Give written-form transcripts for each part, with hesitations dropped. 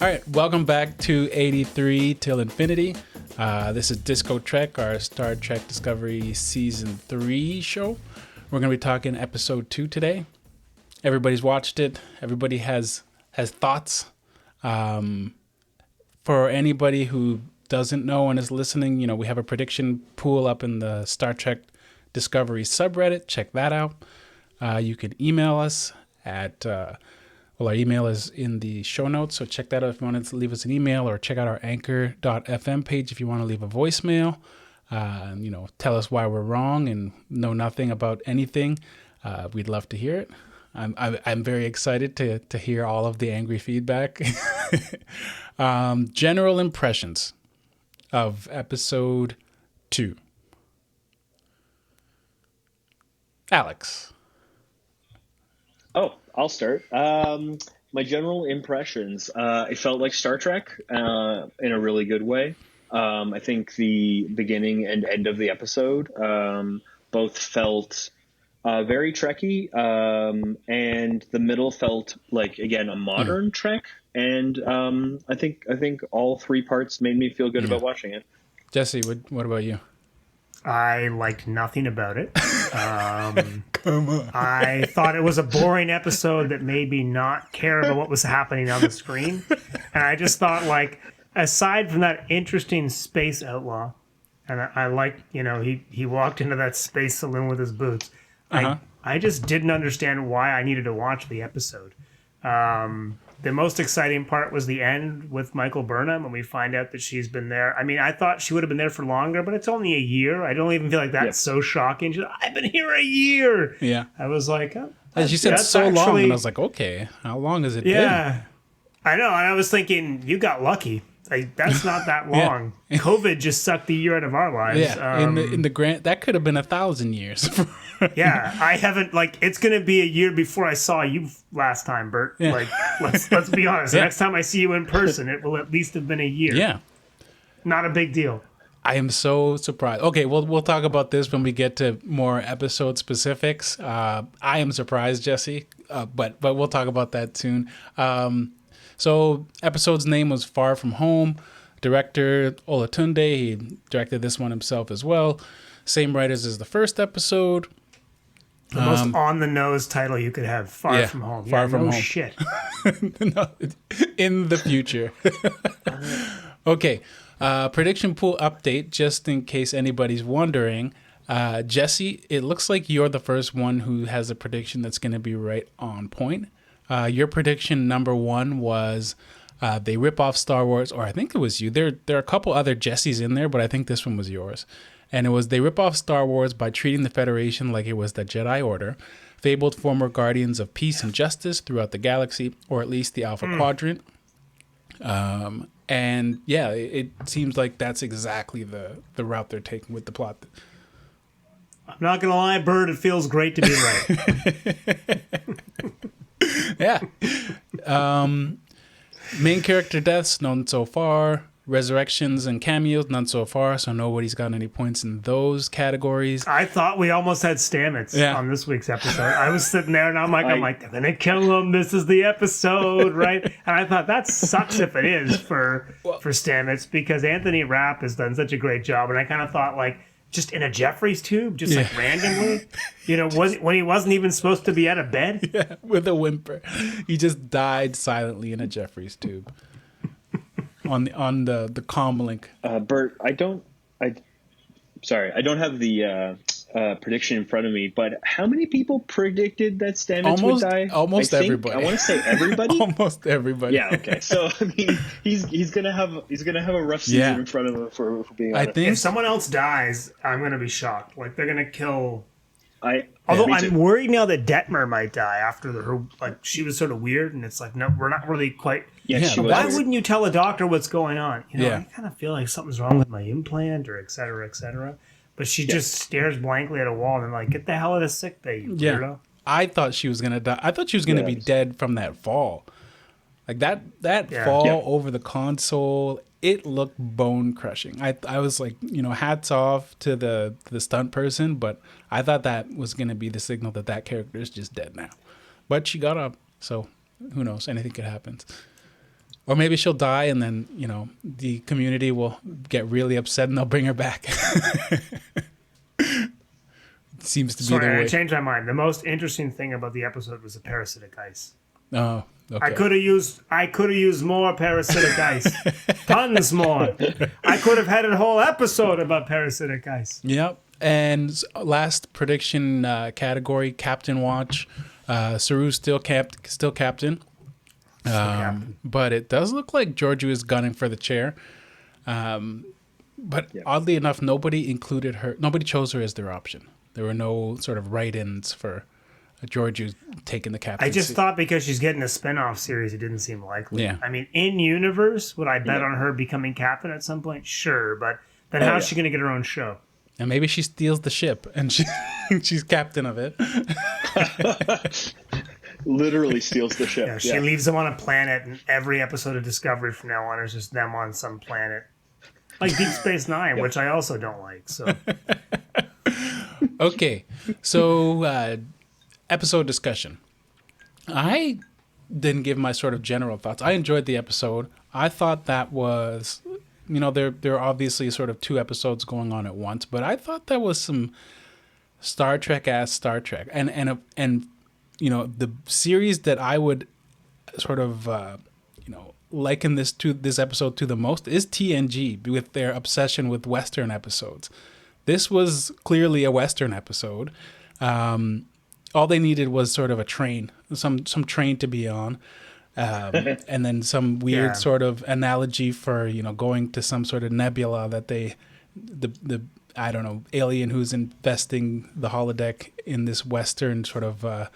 All right, welcome back to 83 Till Infinity. This is Disco Trek, our Star Trek Discovery Season 3 show. We're going to be talking episode 2 today. Everybody's watched it. Everybody has thoughts. For anybody who doesn't know and is listening, we have a prediction pool up in the Star Trek Discovery subreddit. Check that out. You can email us at... our email is in the show notes, so check that out if you want to leave us an email, or check out our anchor.fm page if you want to leave a voicemail. Tell us why we're wrong and know nothing about anything. We'd love to hear it. I'm very excited to hear all of the angry feedback. General impressions of episode 2. Alex. Oh, I'll start. My general impressions, it felt like Star Trek in a really good way. I think the beginning and end of the episode both felt very Trekky, and the middle felt like, again, a modern Trek. And I think all three parts made me feel good about watching it. Jesse, what about you? I liked nothing about it. Come on. I thought it was a boring episode that made me not care about what was happening on the screen. And I just thought, aside from that interesting space outlaw, and I liked, he walked into that space saloon with his boots. I just didn't understand why I needed to watch the episode. The most exciting part was the end with Michael Burnham when we find out that she's been there. I mean, I thought she would have been there for longer, but it's only a year. I don't even feel like that's so shocking. She's like, I've been here a year. Yeah. I was like, oh, she said so long, and I was like, okay, how long has it been? Yeah. I know, and I was thinking, you got lucky. Like, that's not that long. COVID just sucked the year out of our lives. Yeah, in the grant, that could have been 1,000 years. Yeah, I haven't, it's going to be a year before I saw you last time, Bert. Yeah. Let's be honest. The next time I see you in person, it will at least have been a year. Yeah. Not a big deal. I am so surprised. Okay, we'll talk about this when we get to more episode specifics. I am surprised, Jesse, but we'll talk about that soon. So episode's name was Far From Home. Director Olatunde, he directed this one himself as well. Same writers as the first episode. The most on-the-nose title you could have, Far From Home. Far From Home. Shit. No, in the future. Okay, prediction pool update, just in case anybody's wondering. Jesse, it looks like you're the first one who has a prediction that's going to be right on point. Your prediction number 1 was they rip off Star Wars, or I think it was you. There are a couple other Jessies in there, but I think this one was yours. And it was they rip off Star Wars by treating the Federation like it was the Jedi Order, fabled former guardians of peace and justice throughout the galaxy, or at least the Alpha Quadrant. And yeah, it seems like that's exactly the route they're taking with the plot. I'm not going to lie, Bert, it feels great to be right. Yeah. Main character deaths, none so far. Resurrections and cameos, none so far. So nobody's got any points in those categories. I thought we almost had Stamets on this week's episode. I was sitting there and I'm like, they're going to kill him. This is the episode, right? And I thought that sucks if it is for Stamets, because Anthony Rapp has done such a great job. And I kind of thought, just in a Jeffries tube, just randomly, when he wasn't even supposed to be out of bed. Yeah, with a whimper. He just died silently in a Jeffries tube on the comlink. Bert, I don't have the prediction in front of me, but how many people predicted that Stamets would die? Almost everybody. I want to say everybody. Almost everybody. Yeah. Okay. So I mean, he's gonna have a rough season in front of him for being honest. I think if someone else dies, I'm gonna be shocked. They're gonna kill. Although I'm worried now that Detmer might die after her. She was sort of weird, and it's no, we're not really quite. Yeah. Why wouldn't you tell a doctor what's going on? I kind of feel like something's wrong with my implant, or et cetera, et cetera. But she just stares blankly at a wall and get the hell out of sick bay, you weirdo. I thought she was gonna die. I thought she was gonna be dead from that fall. That fall over the console, it looked bone crushing. I was like, hats off to the stunt person, but I thought that was gonna be the signal that character is just dead now. But she got up, so who knows? Anything could happen. Or maybe she'll die, and then the community will get really upset, and they'll bring her back. Seems to be the way. I changed my mind. The most interesting thing about the episode was the parasitic ice. Oh, okay. I could have used more parasitic ice. Tons more. I could have had a whole episode about parasitic ice. Yep. And last prediction category, Captain Watch. Saru's still captain. But it does look like Georgiou is gunning for the chair. But oddly enough, nobody chose her as their option. There were no sort of write-ins for Georgiou taking the captaincy. I just thought because she's getting a spin-off series, it didn't seem likely. Yeah. I mean, in universe, would I bet on her becoming captain at some point? Sure, but then how's she going to get her own show? And maybe she steals the ship and she's captain of it. Literally steals the ship. Yeah, she leaves them on a planet, and every episode of Discovery from now on is just them on some planet. Like Deep Space Nine, which I also don't like. So, okay. So, episode discussion. I didn't give my sort of general thoughts. I enjoyed the episode. I thought that was... there are obviously sort of 2 episodes going on at once, but I thought that was some Star Trek-ass Star Trek. And the series that I would sort of, liken this episode to the most is TNG with their obsession with Western episodes. This was clearly a Western episode. All they needed was sort of a train, some train to be on. And then some weird sort of analogy for, going to some sort of nebula that the I don't know, alien who's infesting the holodeck in this Western sort of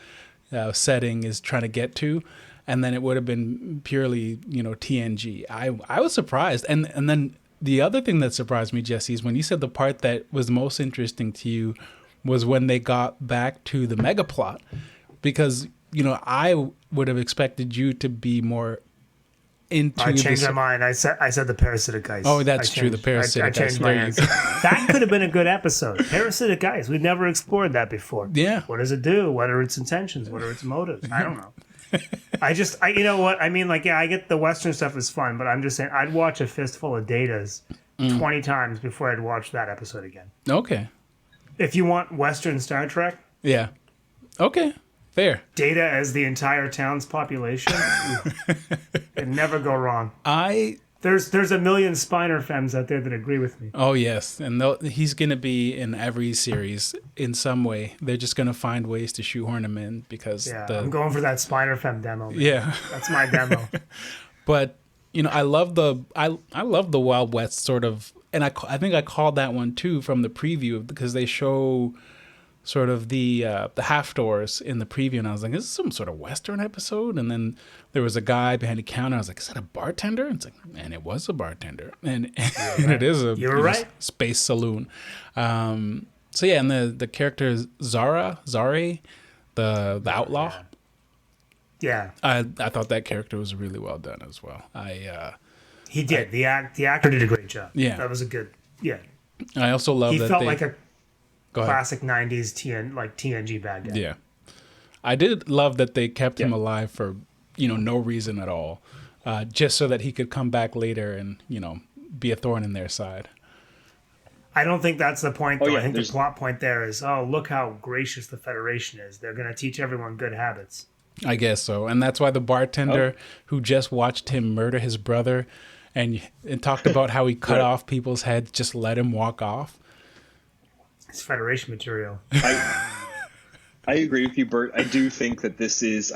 setting is trying to get to. And then it would have been purely, TNG. I was surprised. And then the other thing that surprised me, Jesse, is when you said the part that was most interesting to you was when they got back to the mega plot. Because, I would have expected you to be more into I changed my mind. I said the parasitic ice. Oh, that's true. The parasitic ice. I changed my answer. That could have been a good episode. Parasitic ice. We've never explored that before. Yeah. What does it do? What are its intentions? What are its motives? I don't know. You know what? I mean, I get the Western stuff is fun, but I'm just saying I'd watch A Fistful of Datas 20 times before I'd watch that episode again. Okay. If you want Western Star Trek. Yeah. Okay. Fair. Data as the entire town's population. It'd never go wrong. There's a million Spiner femmes out there that agree with me. Oh, yes. And he's going to be in every series in some way. They're just going to find ways to shoehorn him in because... Yeah, I'm going for that Spiner femme demo. Man. Yeah. That's my demo. But, I love the Wild West sort of... And I think I called that one, too, from the preview because they show... sort of the half doors in the preview, and I was like, "Is this some sort of Western episode?" And then there was a guy behind the counter. I was like, "Is that a bartender?" And it's like, "Man, it was a bartender, and it is a space saloon." So yeah, and the character is Zare, the outlaw. Yeah, I thought that character was really well done as well. He did. The actor did a great job. Yeah, that was a good. Yeah, I also love that he felt like a Go classic ahead. 90s TNG bad guy. Yeah. I did love that they kept him alive for, no reason at all. Just so that he could come back later and, be a thorn in their side. I don't think that's the point, though. Yeah, I think the plot point there is, look how gracious the Federation is. They're going to teach everyone good habits. I guess so. And that's why the bartender who just watched him murder his brother and talked about how he cut off people's heads, just let him walk off. It's Federation material. I agree with you, Bert. I do think this is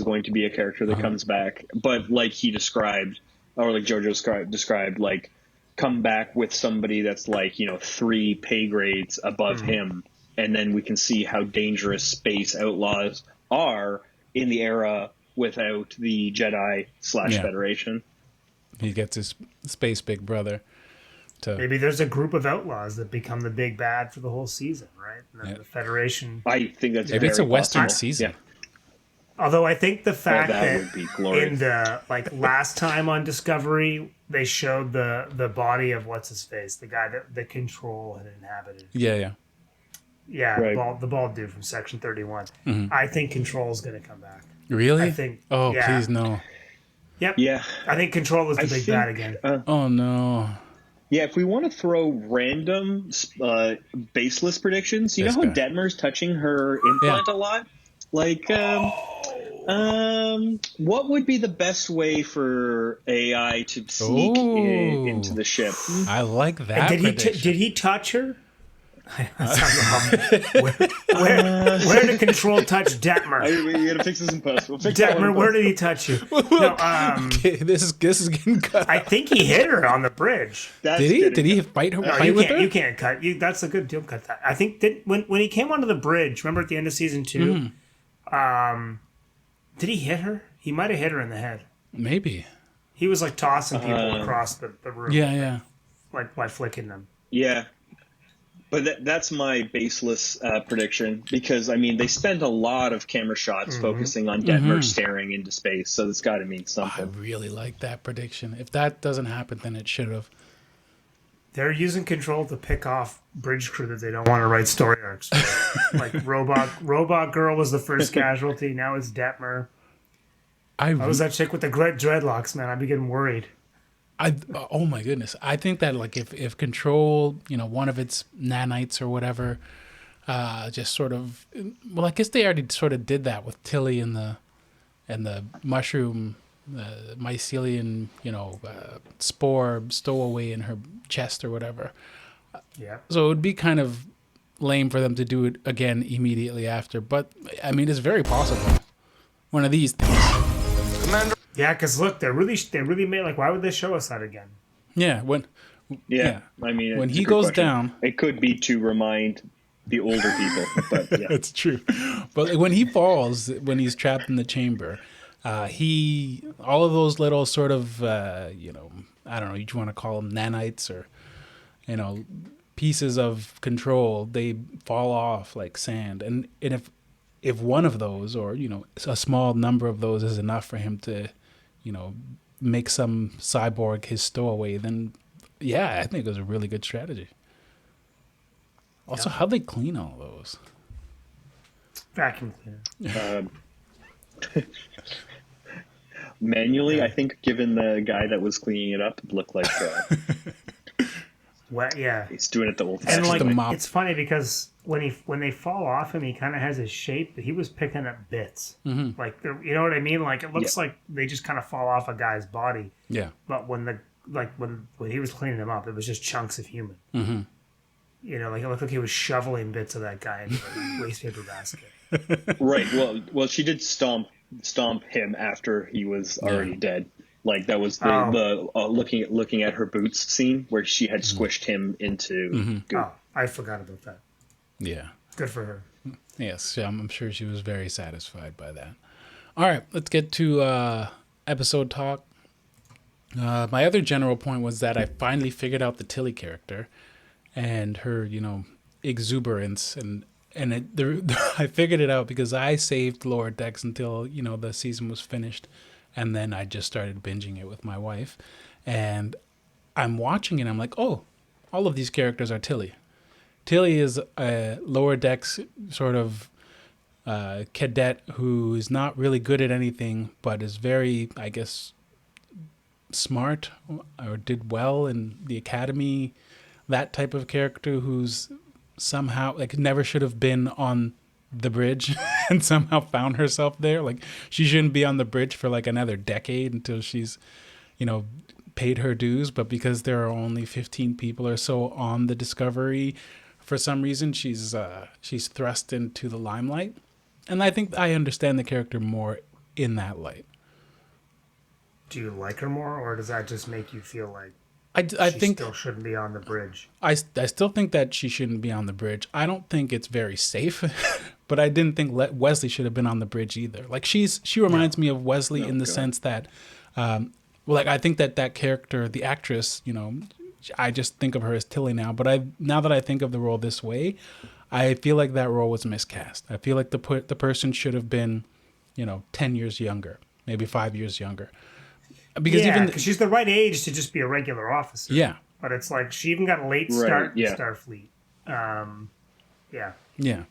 going to be a character that comes back, but like he described, or like Jojo described, like come back with somebody that's 3 pay grades above him, and then we can see how dangerous space outlaws are in the era without the Jedi / Federation. He gets his space big brother. Maybe there's a group of outlaws that become the big bad for the whole season, right? And then the Federation... I think that's maybe it's a Western possible. season. Yeah. Although I think the fact that would be glorious. In the last time on Discovery, they showed the body of what's his face, the guy that the Control had inhabited. Yeah. Yeah, right. the bald dude from Section 31. Mm-hmm. I think Control's going to come back. Really? I think. Oh, please no. Yep. Yeah. I think Control is the I big think, bad again. Oh no. Yeah, if we want to throw random, baseless predictions, you This know how guy. Detmer's touching her implant a lot? Like, what would be the best way for AI to sneak into Oh, the ship? I like And that prediction. did he touch her? That sounds wrong. Where did Control touch Detmer? We gotta fix this in post. We'll fix that one in Detmer, where post. did he touch you? No, Okay, this is getting cut. I think he hit her on the bridge. That's Did he? getting Did he cut. fight her? No, fight you with can't. her? You can't cut. That's a good deal. Cut that. I think when he came onto the bridge. Remember at the end of season 2, did he hit her? He might have hit her in the head. Maybe. He was like tossing people across the room. Yeah. Like by flicking them. Yeah. But that's my baseless prediction because, I mean, they spend a lot of camera shots focusing on Detmer staring into space, so it's got to mean I something. really like that prediction. If that doesn't happen, then it should have. They're using Control to pick off bridge crew that they don't want to write story arcs for. Like Robot Girl was the first casualty. Now it's Detmer. How was that chick with the dreadlocks, man? I'd be getting worried. Oh my goodness. I think that like if Control, one of its nanites or whatever, just sort of, well, I guess they already sort of did that with Tilly and the mushroom, mycelium, spore stowaway in her chest or whatever. Yeah. So it would be kind of lame for them to do it again immediately after. But I mean, it's very possible. One of these things. Commander. Yeah, because look, they really made like. Why would they show us that again? Yeah. Yeah. I mean, when it's he a good goes question. down, it could be to remind the older people, but yeah. that's true. But when he falls, when he's trapped in the chamber, all of those little sort of, I don't know, you want to call them nanites or, pieces of Control, they fall off like sand. And if one of those or, a small number of those is enough for him to, make some cyborg his stowaway, then yeah, I think it was a really good strategy. Also, how'd they clean all those? Vacuum cleaner. Manually, I think, given the guy that was cleaning it up, it looked like Yeah. he's doing it the old And fashioned like, the way. mop. it's funny because when they fall off him, he kind of has his shape, but he was picking up bits. Mm-hmm. Like, you know what I mean? Like, it looks Yeah. like they just kind of fall off a guy's body. Yeah. But when he was cleaning them up, it was just chunks of human. Mm-hmm. Like it looked like he was shoveling bits of that guy into a waste paper basket. Right. Well, she did stomp him after he was already dead. Like that was the looking at her boots scene where she had squished him into goo. Oh, I forgot about that. Yeah. Good for her. Yes, I'm sure she was very satisfied by that. All right, let's get to episode talk. My other general point was that I finally figured out the Tilly character and her, exuberance, and I figured it out because I saved Lower Decks until the season was finished, and then I just started binging it with my wife, and I'm watching it. I'm like, oh, all of these characters are Tilly. Tilly is a Lower Decks sort of cadet who is not really good at anything, but is very, I guess, smart or did well in the academy. That type of character who's somehow like never should have been on the bridge and somehow found herself there. Like she shouldn't be on the bridge for like another decade until she's, paid her dues. But because there are only 15 people or so on the Discovery, for some reason she's thrust into the limelight. And I think I understand the character more in that light. Do you like her more, or does that just make you feel like I think still shouldn't be on the bridge? I still think that she shouldn't be on the bridge. I don't think it's very safe, but I didn't think Wesley should have been on the bridge either. Like she reminds me of Wesley in the sense that, I think that character, the actress, I just think of her as Tilly now. But now that I think of the role this way, I feel like that role was miscast. I feel like the person should have been, 10 years younger, maybe 5 years younger. Because because she's the right age to just be a regular officer. Yeah. But it's like she even got a late start in yeah. Starfleet. Yeah. Yeah.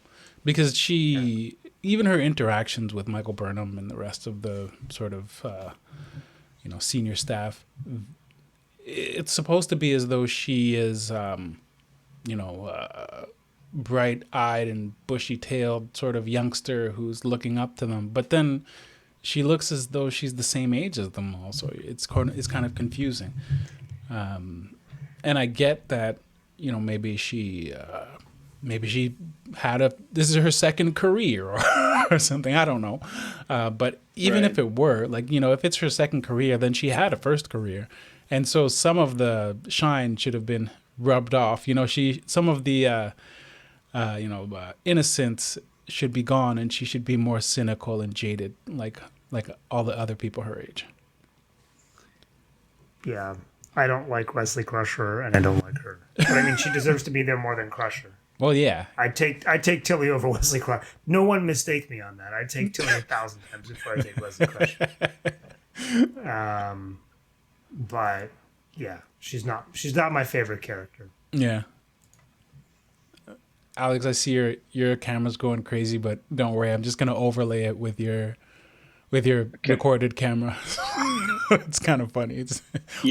Because even her interactions with Michael Burnham and the rest of the sort of, senior staff. It's supposed to be as though she is, bright-eyed and bushy-tailed sort of youngster who's looking up to them. But then she looks as though she's the same age as them all. So it's kind of confusing. And I get that, maybe she had this is her second career or something. I don't know. But even if it were, if it's her second career, then she had a first career. And so some of the shine should have been rubbed off. Some of the, innocence should be gone, and she should be more cynical and jaded, like all the other people her age. Yeah. I don't like Wesley Crusher, and I don't like her. But I mean, she deserves to be there more than Crusher. Well, yeah. I'd take Tilly over Wesley Crusher. No one mistake me on that. I'd take Tilly 1,000 times before I take Wesley Crusher. But yeah, she's not my favorite character. Yeah. Alex, I see your camera's going crazy, but don't worry. I'm just gonna overlay it with your recorded camera. It's kind of funny. It's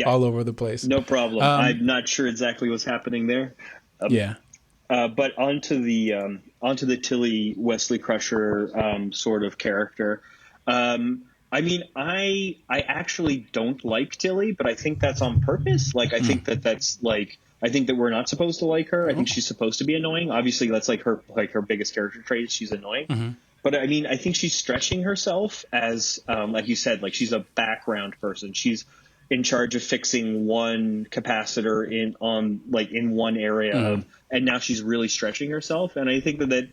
all over the place. No problem. I'm not sure exactly what's happening there. But onto the Tilly Wesley Crusher sort of character. I mean, I actually don't like Tilly, but I think that's on purpose. I think I think that we're not supposed to like her. I think she's supposed to be annoying. Obviously, that's her biggest character trait. She's annoying. Mm-hmm. But I mean, I think she's stretching herself as, like you said, she's a background person. She's in charge of fixing one capacitor in one area and now she's really stretching herself. And I think the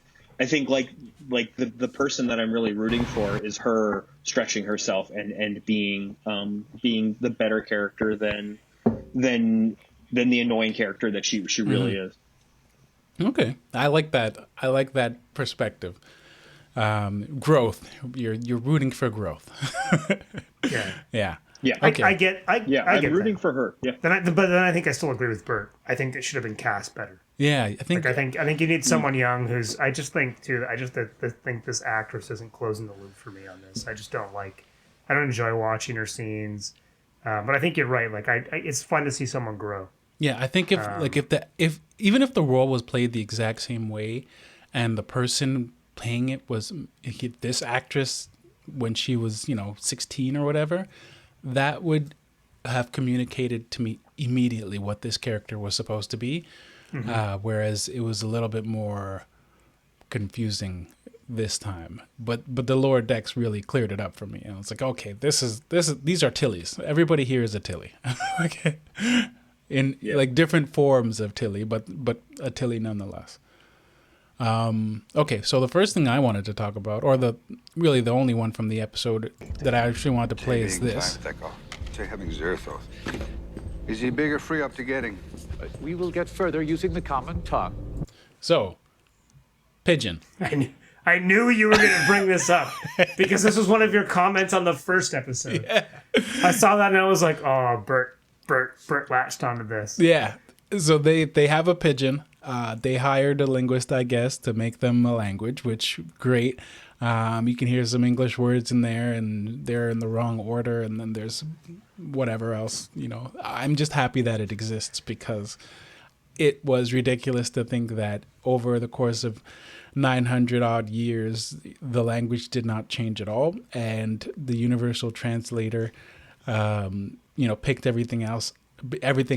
person that I'm really rooting for is her stretching herself and being the better character than the annoying character that she really is. Okay. I like that perspective. Growth. You're rooting for growth. Yeah. Yeah. Okay. I get I'm rooting for her. Yeah. But then I think I still agree with Bert. I think it should have been cast better. Yeah, I think you need someone young who's. I just think this actress isn't closing the loop for me on this. I just don't I don't enjoy watching her scenes. But I think you're right. It's fun to see someone grow. Yeah, I think if even if the role was played the exact same way, and the person playing it was this actress when she was 16 or whatever, that would have communicated to me immediately what this character was supposed to be. Mm-hmm. Whereas it was a little bit more confusing this time, but the lower decks really cleared it up for me. And it's okay, these are Tillys. Everybody here is a Tilly. Okay, in different forms of Tilly, but a Tilly nonetheless. Okay, so the first thing I wanted to talk about, or the only one from the episode that I actually wanted to play is this. Is he big or free up to getting? We will get further using the common tongue. So, pigeon. I knew you were going to bring this up because this was one of your comments on the first episode. Yeah. I saw that and I was like, oh, Bert latched onto this. Yeah. So they have a pigeon. They hired a linguist, I guess, to make them a language, which great. You can hear some English words in there, and they're in the wrong order, and then there's whatever else. I'm just happy that it exists because it was ridiculous to think that over the course of 900 odd years, the language did not change at all, and the universal translator, picked everything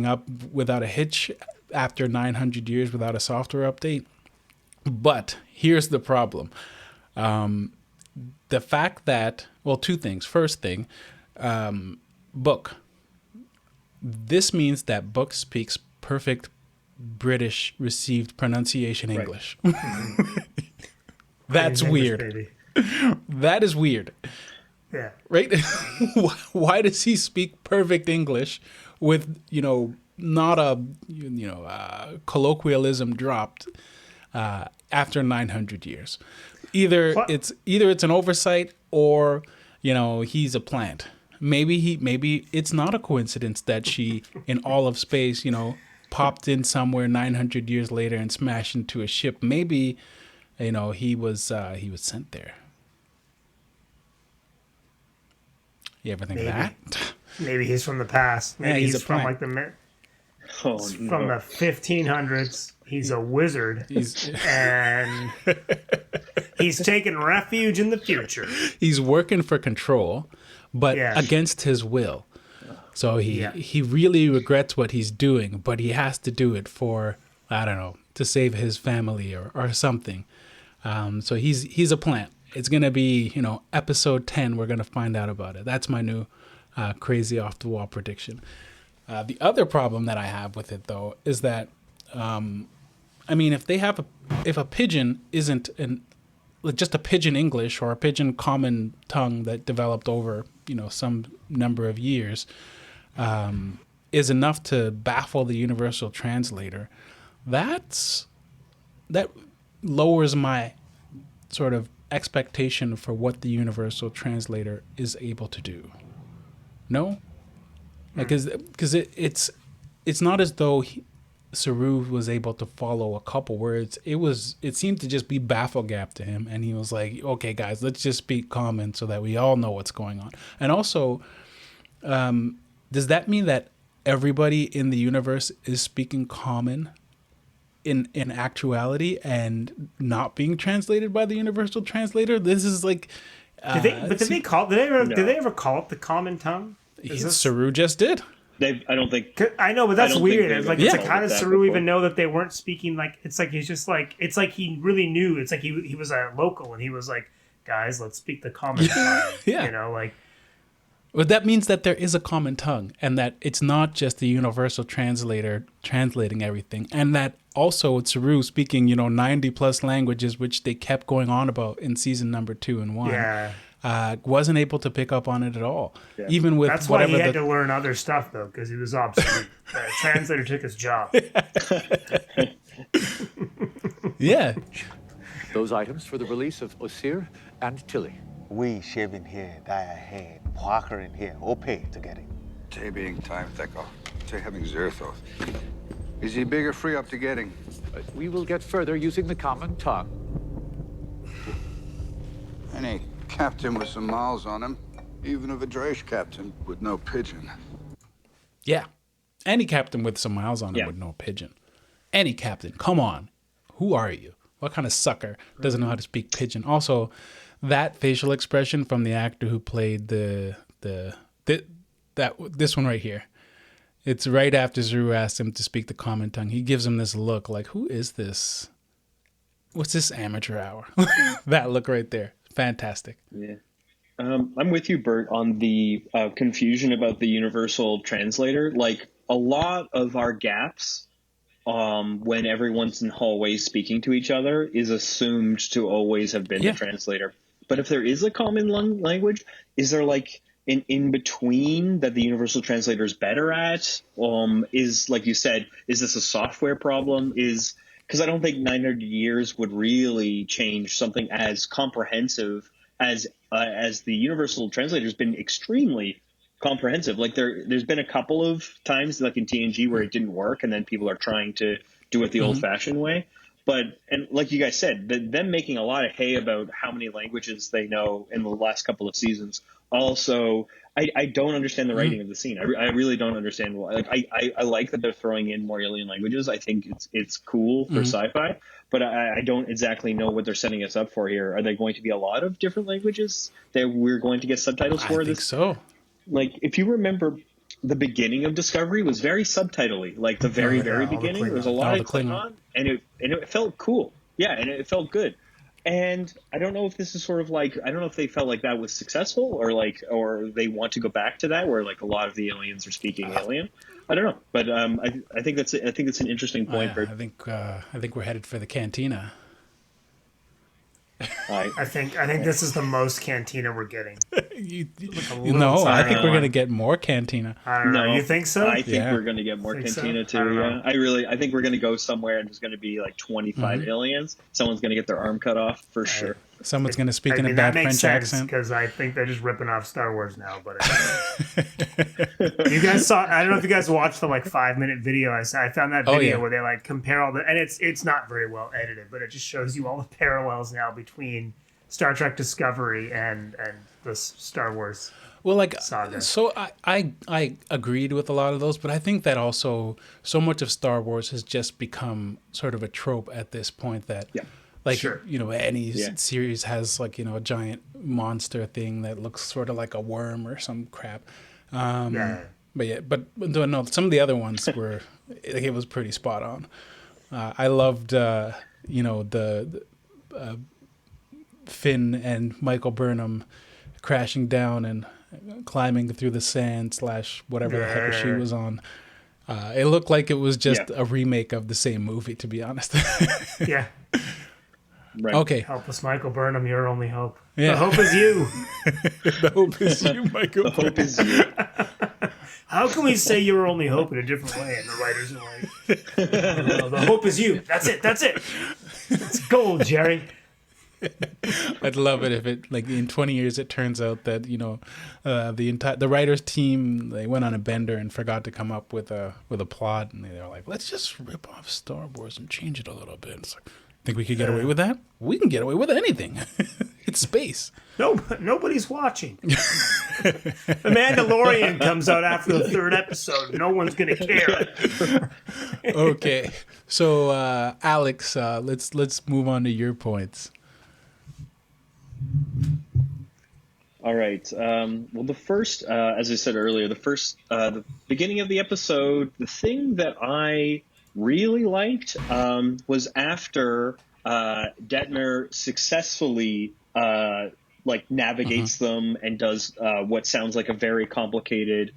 up without a hitch after 900 years without a software update. But here's the problem. The fact that, two things. First thing, Book. This means that Book speaks perfect British received pronunciation English. Right. That's weird. That is weird. Yeah. Right? Why does he speak perfect English with, not a colloquialism dropped after 900 years? Either it's an oversight or, he's a plant. Maybe it's not a coincidence that she, in all of space, popped in somewhere 900 years later and smashed into a ship. Maybe, he was sent there. You ever think of that? Maybe he's from the past. Maybe Yeah, he's he's a from plant. like Oh, from the 1500s. He's a wizard, He's and he's taking refuge in the future. he's working for control, but Yeah. against his will. So Yeah. he really regrets what he's doing, but he has to do it for, I don't know, to save his family or something. So he's a plant. It's gonna be, episode 10. We're gonna find out about it. That's my new crazy off the wall prediction. The other problem that I have with it though is that, if a pigeon isn't just a pigeon English or a pigeon common tongue that developed over some number of years, is enough to baffle the universal translator, that lowers my sort of expectation for what the universal translator is able to do. No, because it's not as though Saru was able to follow a couple words. It seemed to just be baffle gap to him, and he was like, "Okay, guys, let's just speak common so that we all know what's going on." And also, does that mean that everybody in the universe is speaking common in actuality and not being translated by the universal translator? This is like, Did they ever call it the common tongue? Saru just did. I don't think. I know, but that's weird. It's like, how does Saru even know that they weren't speaking? Like, it's like he's just like, it's like he really knew. It's like he was a local and he was like, guys, let's speak the common tongue. Yeah. But that means that there is a common tongue, and that it's not just the universal translator translating everything, and that also it's Saru speaking 90 plus languages, which they kept going on about in season number 2 and 1. Yeah. Wasn't able to pick up on it at all. Yeah. Even with that's why he had to learn other stuff though, because he was obsolete. The translator took his job. Yeah. Those items for the release of Osir and Tilly. We shaving here, dye our hair, Parker in here, all pay to get it. Tay being time, Theko. Tay having Zerthos. Is he bigger free up to getting? We will get further using the common tongue. Any captain with some miles on him, even of a Drache captain with no pigeon. Yeah. Any captain with some miles on him with no pigeon. Any captain. Come on. Who are you? What kind of sucker doesn't know how to speak pigeon? Also, that facial expression from the actor who played this one right here. It's right after Zuru asked him to speak the common tongue. He gives him this look like, who is this? What's this amateur hour? That look right there. Fantastic. Yeah. I'm with you, Bert, on the confusion about the universal translator. Like, a lot of our gaps when everyone's in hallways speaking to each other is assumed to always have been the translator. But if there is a common language, is there like an in-between that the universal translator is better at? Is, like you said, is this a software problem? Because I don't think 900 years would really change something as comprehensive as the universal translator has been extremely comprehensive. Like there's been a couple of times like in TNG where it didn't work, and then people are trying to do it the old-fashioned way. And like you guys said, them making a lot of hay about how many languages they know in the last couple of seasons. Also, I don't understand the writing of the scene. I really don't understand why. Like I like that they're throwing in more alien languages. I think it's cool for sci-fi, but I don't exactly know what they're setting us up for here. Are there going to be a lot of different languages that we're going to get subtitles for? I think so. Like, if you remember, the beginning of Discovery was very subtitly. Like the very beginning, there was a lot of Klingon, and it felt cool. Yeah, and it felt good. And I don't know if this is sort of like, I don't know if they felt like that was successful or they want to go back to that where like a lot of the aliens are speaking alien. I don't know, but I think it's an interesting point. I think we're headed for the cantina. I think this is the most cantina we're getting. I think we're gonna get more cantina. I don't know. You think so? I think we're gonna get more cantina too. Yeah, I think we're gonna go somewhere and there's gonna be like 25 aliens. Someone's gonna get their arm cut off for sure. Someone's gonna speak in a bad French accent because I think they're just ripping off Star Wars now. But you guys saw? I don't know if you guys watched the like 5-minute video. I found that video where they like compare all the, and it's not very well edited, but it just shows you all the parallels now between Star Trek Discovery and the Star Wars. Well, like, saga. so I agreed with a lot of those, but I think that also so much of Star Wars has just become sort of a trope at this point that, like, Sure. any series has, like, a giant monster thing that looks sort of like a worm or some crap. But no, some of the other ones were, it was pretty spot on. I loved, the Finn and Michael Burnham crashing down and climbing through the sand / whatever the heck she was on. It looked like it was just a remake of the same movie, to be honest. Yeah. Right. Okay. Help us, Michael Burnham, your only hope. Yeah. The hope is you. The hope is you, Michael. The hope is you. How can we say your only hope in a different way? And the writers are like, no, the hope is you. That's it. It's gold, Jerry. I'd love it if it, like, in 20 years it turns out that the writers team, they went on a bender and forgot to come up with a plot, and they were like, let's just rip off Star Wars and change it a little bit. It's like, think we could get away with that? We can get away with anything. It's space. No, nobody's watching. The Mandalorian comes out after the 3rd episode. No one's gonna care. Okay, so Alex, let's move on to your points. All right. Well, the first, as I said earlier, the beginning of the episode, the thing that I really liked was after Detmer successfully navigates them and does what sounds like a very complicated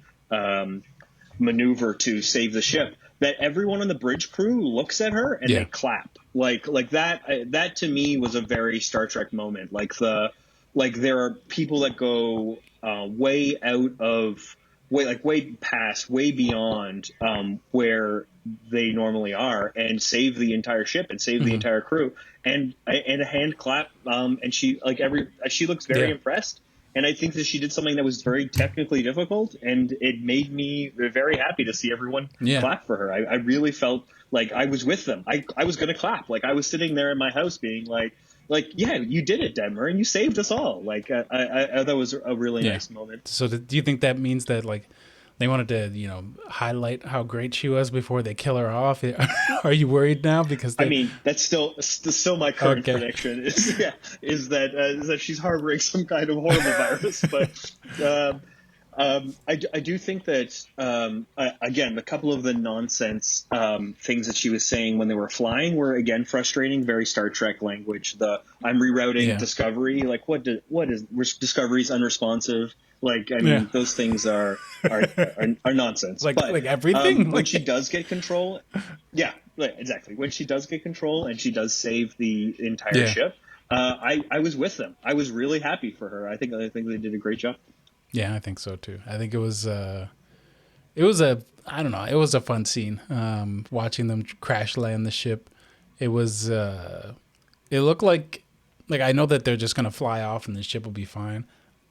maneuver to save the ship. That everyone on the bridge crew looks at her and they clap. Like that. That to me was a very Star Trek moment. There are people that go way past, way beyond where they normally are, and save the entire ship and save the entire crew. And a hand clap. And she looks very impressed. And I think that she did something that was very technically difficult, and it made me very happy to see everyone clap for her. I really felt like I was with them. I was going to clap. Like, I was sitting there in my house being like, yeah, you did it, Detmer, and you saved us all. Like, I thought it was a really nice moment. So do you think that means that, like, they wanted to, highlight how great she was before they kill her off? Are you worried now? Because I mean, that's still my current prediction is that she's harboring some kind of horrible virus. But I do think that again, a couple of the nonsense things that she was saying when they were flying were again frustrating. Very Star Trek language. I'm rerouting Discovery. Like, what is Discovery's unresponsive? Like, I mean, those things are nonsense. Like everything. When she does get control, exactly. When she does get control and she does save the entire ship, I was with them. I was really happy for her. I think they did a great job. Yeah, I think so too. I think it was a fun scene. Watching them crash land the ship. It was it looked like I know that they're just gonna fly off and the ship will be fine.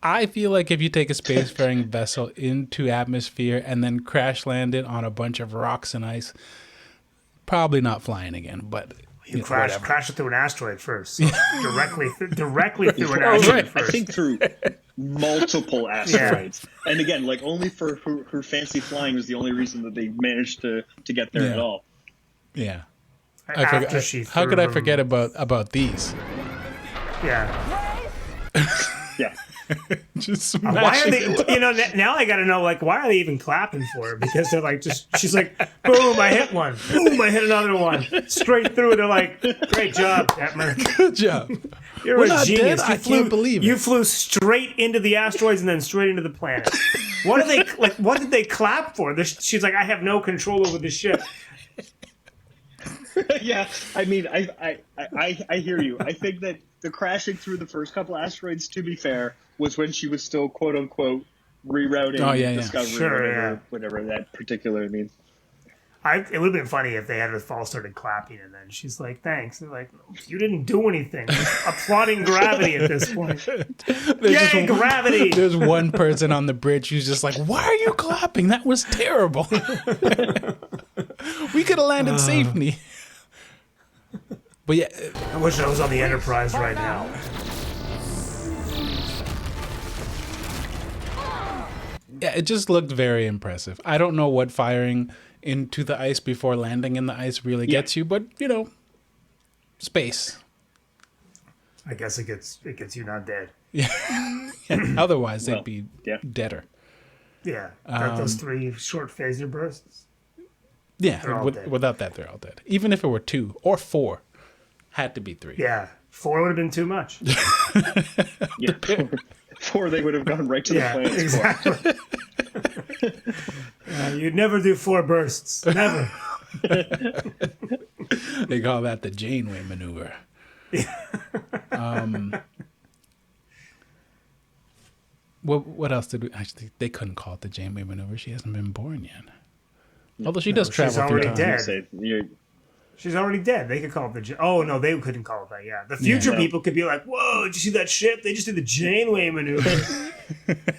I feel like if you take a spacefaring vessel into atmosphere and then crash land it on a bunch of rocks and ice, probably not flying again. But you crash it through an asteroid first, so directly through an asteroid first. I think through multiple asteroids, and again, like, only for her fancy flying was the only reason that they managed to get there at all. Yeah. How could I forget about these? Yeah. Yeah. Just why are they? Now I got to know, like, why are they even clapping for her? Because they're like, she's like, boom, I hit one. Boom, I hit another one. Straight through. They're like, great job, Detmer. Good job. You're We're a not genius. Dead? I can't believe it. You flew straight into the asteroids and then straight into the planet. What did they clap for? She's like, I have no control over the ship. Yeah, I mean, I hear you. I think that the crashing through the first couple asteroids, to be fair, was when she was still quote unquote rerouting Discovery, whatever that particular means. It would have been funny if they had us all started clapping and then she's like, thanks. And they're like, you didn't do anything. Applauding gravity at this point. Yay, gravity! There's one person on the bridge who's just like, why are you clapping? That was terrible. We could have landed safely. But yeah. I wish I was on the Enterprise right now. Yeah, it just looked very impressive. I don't know what firing into the ice before landing in the ice really gets you, but space. I guess it gets you not dead. Yeah. Otherwise, they'd be deader. Yeah. Got those 3 short phaser bursts. Yeah. Without that, they're all dead. Even if it were 2 or 4, had to be 3. Yeah. 4 would have been too much. Yeah. 4, they would have gone right to the planet. Exactly. You'd never do 4 bursts. Never. They call that the Janeway maneuver. What else did we actually? They couldn't call it the Janeway maneuver. She hasn't been born yet. Although she does travel she's through already time. dead. She's already dead. They could call it the... Oh, no, they couldn't call it that, yeah. The future people could be like, whoa, did you see that ship? They just did the Janeway maneuver.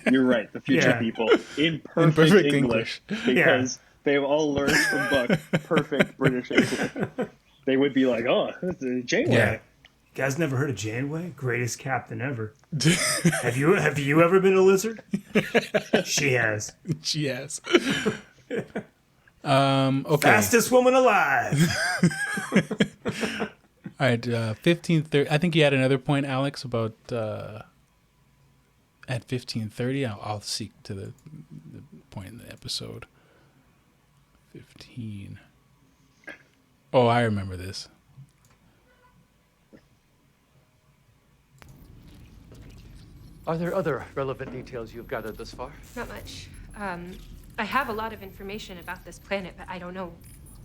You're right. The future people. In perfect English. Because they've all learned from Buck perfect British English. They would be like, oh, that's the Janeway. Yeah. You guys never heard of Janeway? Greatest captain ever. Have you ever been a lizard? She has. She has. Okay. Fastest woman alive. All right, 15:30. I think you had another point, Alex, about at 15:30. I'll seek to the point in the episode. 15. Oh, I remember this. Are there other relevant details you've gathered thus far? Not much. I have a lot of information about this planet, but I don't know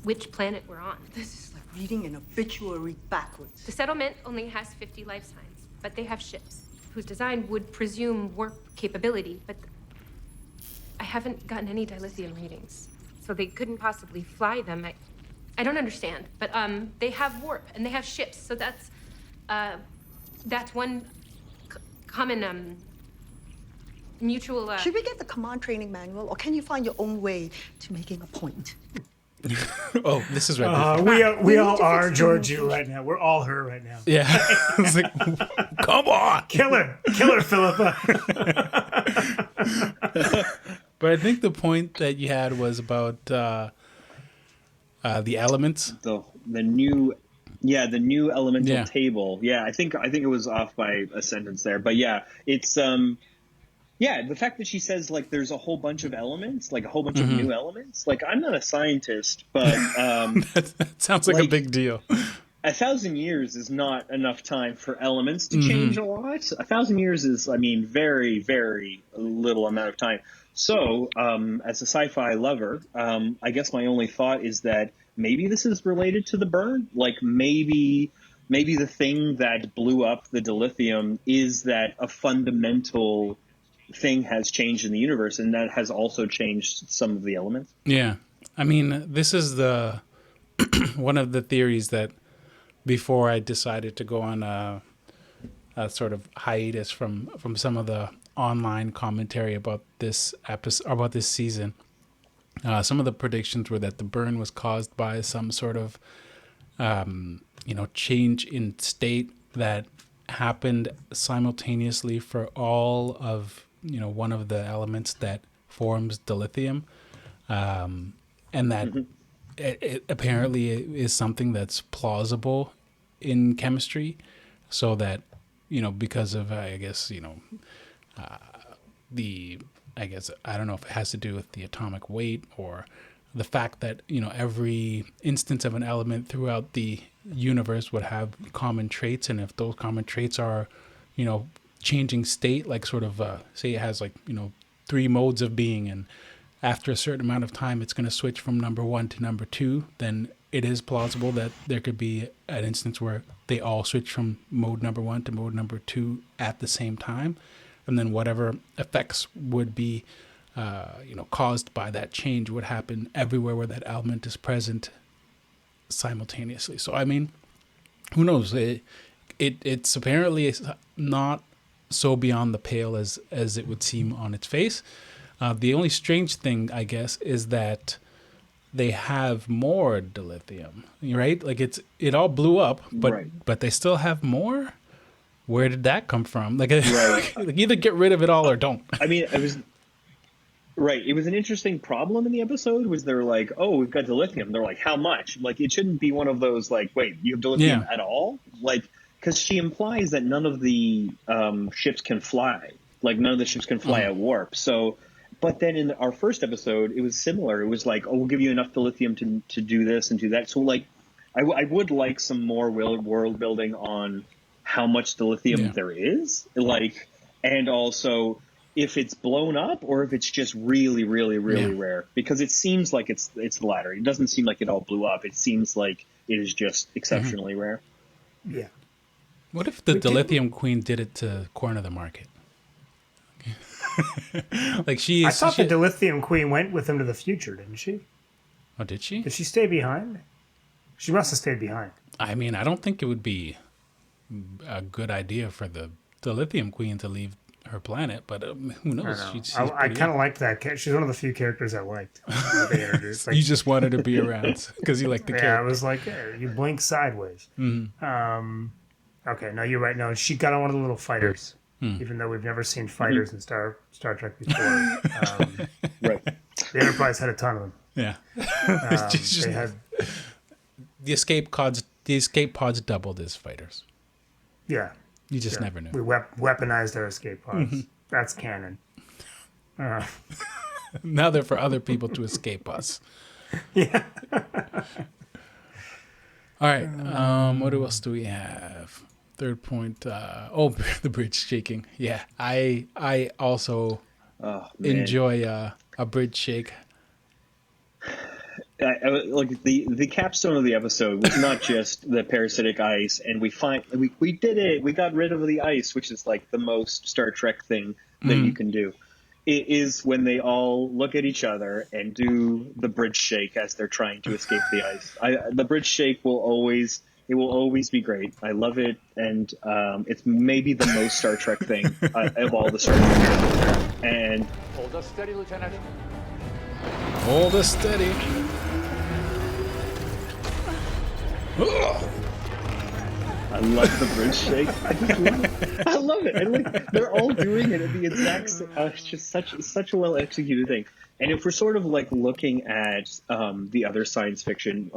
which planet we're on. This is like reading an obituary backwards. The settlement only has 50 lifetimes, but they have ships whose design would presume warp capability, but I haven't gotten any dilithium readings, so they couldn't possibly fly them. I don't understand, but they have warp and they have ships, so that's one common mutual. Should we get the command training manual, or can you find your own way to making a point? Oh, this is right. We all are Georgiou right now. We're all her right now. Yeah. It's like, come on. Kill her, Philippa. But I think the point that you had was about the elements. The new elemental table. Yeah, I think it was off by a sentence there, but yeah, it's the fact that she says like there's a whole bunch of elements, like a whole bunch of new elements. Like I'm not a scientist, but that sounds like a big deal. 1,000 years is not enough time for elements to change a lot. 1,000 years is, I mean, very, very little amount of time. So, as a sci-fi lover, I guess my only thought is that maybe this is related to the burn. Like maybe the thing that blew up the dilithium is that a fundamental thing has changed in the universe, and that has also changed some of the elements. Yeah. I mean, this is the one of the theories that before I decided to go on a sort of hiatus from some of the online commentary about this episode, about this season, some of the predictions were that the burn was caused by some sort of change in state that happened simultaneously for all of one of the elements that forms dilithium, and that it apparently is something that's plausible in chemistry, so that because of I don't know if it has to do with the atomic weight or the fact that every instance of an element throughout the universe would have common traits, and if those common traits are changing state, like sort of say it has 3 modes of being, and after a certain amount of time it's going to switch from number 1 to number 2, then it is plausible that there could be an instance where they all switch from mode number 1 to mode number 2 at the same time, and then whatever effects would be caused by that change would happen everywhere where that element is present simultaneously. So I mean, who knows? It's apparently not so beyond the pale as it would seem on its face. The only strange thing, I guess, is that they have more dilithium, right? Like it all blew up, but they still have more. Where did that come from? Like either get rid of it all or don't. I mean, Right. It was an interesting problem in the episode. Was they're like, oh, we've got dilithium. They're like, how much? Like, it shouldn't be one of those like, wait, you have dilithium at all? Like, because she implies that none of the ships can fly. Like, none of the ships can fly at warp. So, but then in our first episode, it was similar. It was like, oh, we'll give you enough dilithium to do this and do that. So, like, I would like some more world building on how much dilithium there is. Like, and also if it's blown up or if it's just really, really, really rare, because it seems like it's the latter. It doesn't seem like it all blew up. It seems like it is just exceptionally rare. Yeah. What if the dilithium queen did it to corner the market? Like I thought the dilithium queen went with him to the future, didn't she? Oh, did she? Did she stay behind? She must have stayed behind. I mean, I don't think it would be a good idea for the dilithium queen to leave her planet, but who knows? I kind of liked that. She's one of the few characters I liked. They introduced. Like, you just wanted to be around because you like the character. Yeah, I was like, hey, you blink sideways. Okay, no, you're right. No, she got on one of the little fighters, even though we've never seen fighters in Star Trek before. Right. The Enterprise had a ton of them. Yeah. They had the escape pods. The escape pods doubled as fighters. Yeah. You just never knew. We weaponized our escape pods. That's canon. Now they're for other people to escape us. Yeah. All right. What else do we have? Third point. The bridge shaking. Yeah. I also enjoy a bridge shake. Like the capstone of the episode was not just the parasitic ice, and we did it. We got rid of the ice, which is like the most Star Trek thing that you can do. It is when they all look at each other and do the bridge shake as they're trying to escape the ice. The bridge shake will always be great. I love it, and it's maybe the most Star Trek thing of all the Star Trek. And Hold us steady, Lieutenant. Hold us steady. I love the bridge shake. I love it. And like they're all doing it at the exact same. It's just such a well executed thing. And if we're sort of like looking at the other science fiction,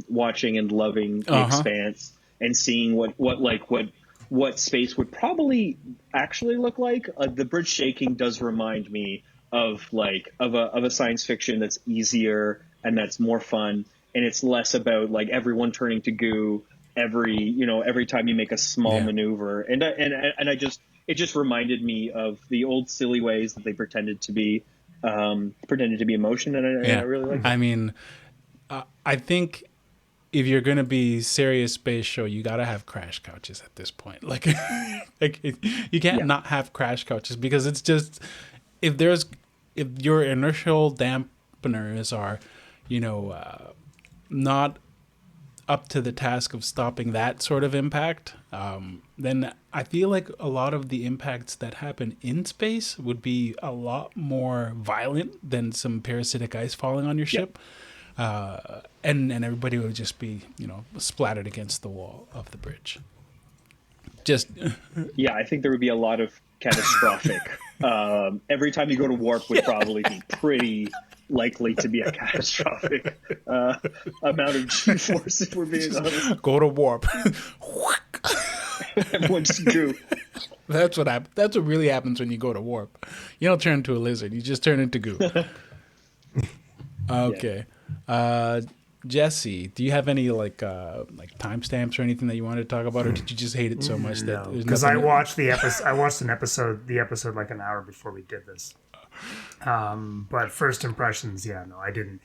watching and loving The Expanse and seeing what space would probably actually look like, the bridge shaking does remind me of a science fiction that's easier and that's more fun, and it's less about like everyone turning to goo every time you make a small maneuver, and it just reminded me of the old silly ways that they pretended to be emotion, and I really like it. I mean, I think if you're gonna be serious space show, you gotta have crash couches at this point. Like you can't not have crash couches, because it's just if your inertial dampeners are not up to the task of stopping that sort of impact, then I feel like a lot of the impacts that happen in space would be a lot more violent than some parasitic ice falling on your ship. And everybody would just be, splattered against the wall of the bridge. I think there would be a lot of catastrophic. Every time you go to warp would probably be pretty likely to be a catastrophic amount of G-force, if we're being honest. Go to warp. Everyone's goo. That's what really happens when you go to warp. You don't turn into a lizard. You just turn into goo. Okay. Jesse, do you have any like timestamps or anything that you wanted to talk about, or did you just hate it so much that because I watched the episode like an hour before we did this. But first impressions, I didn't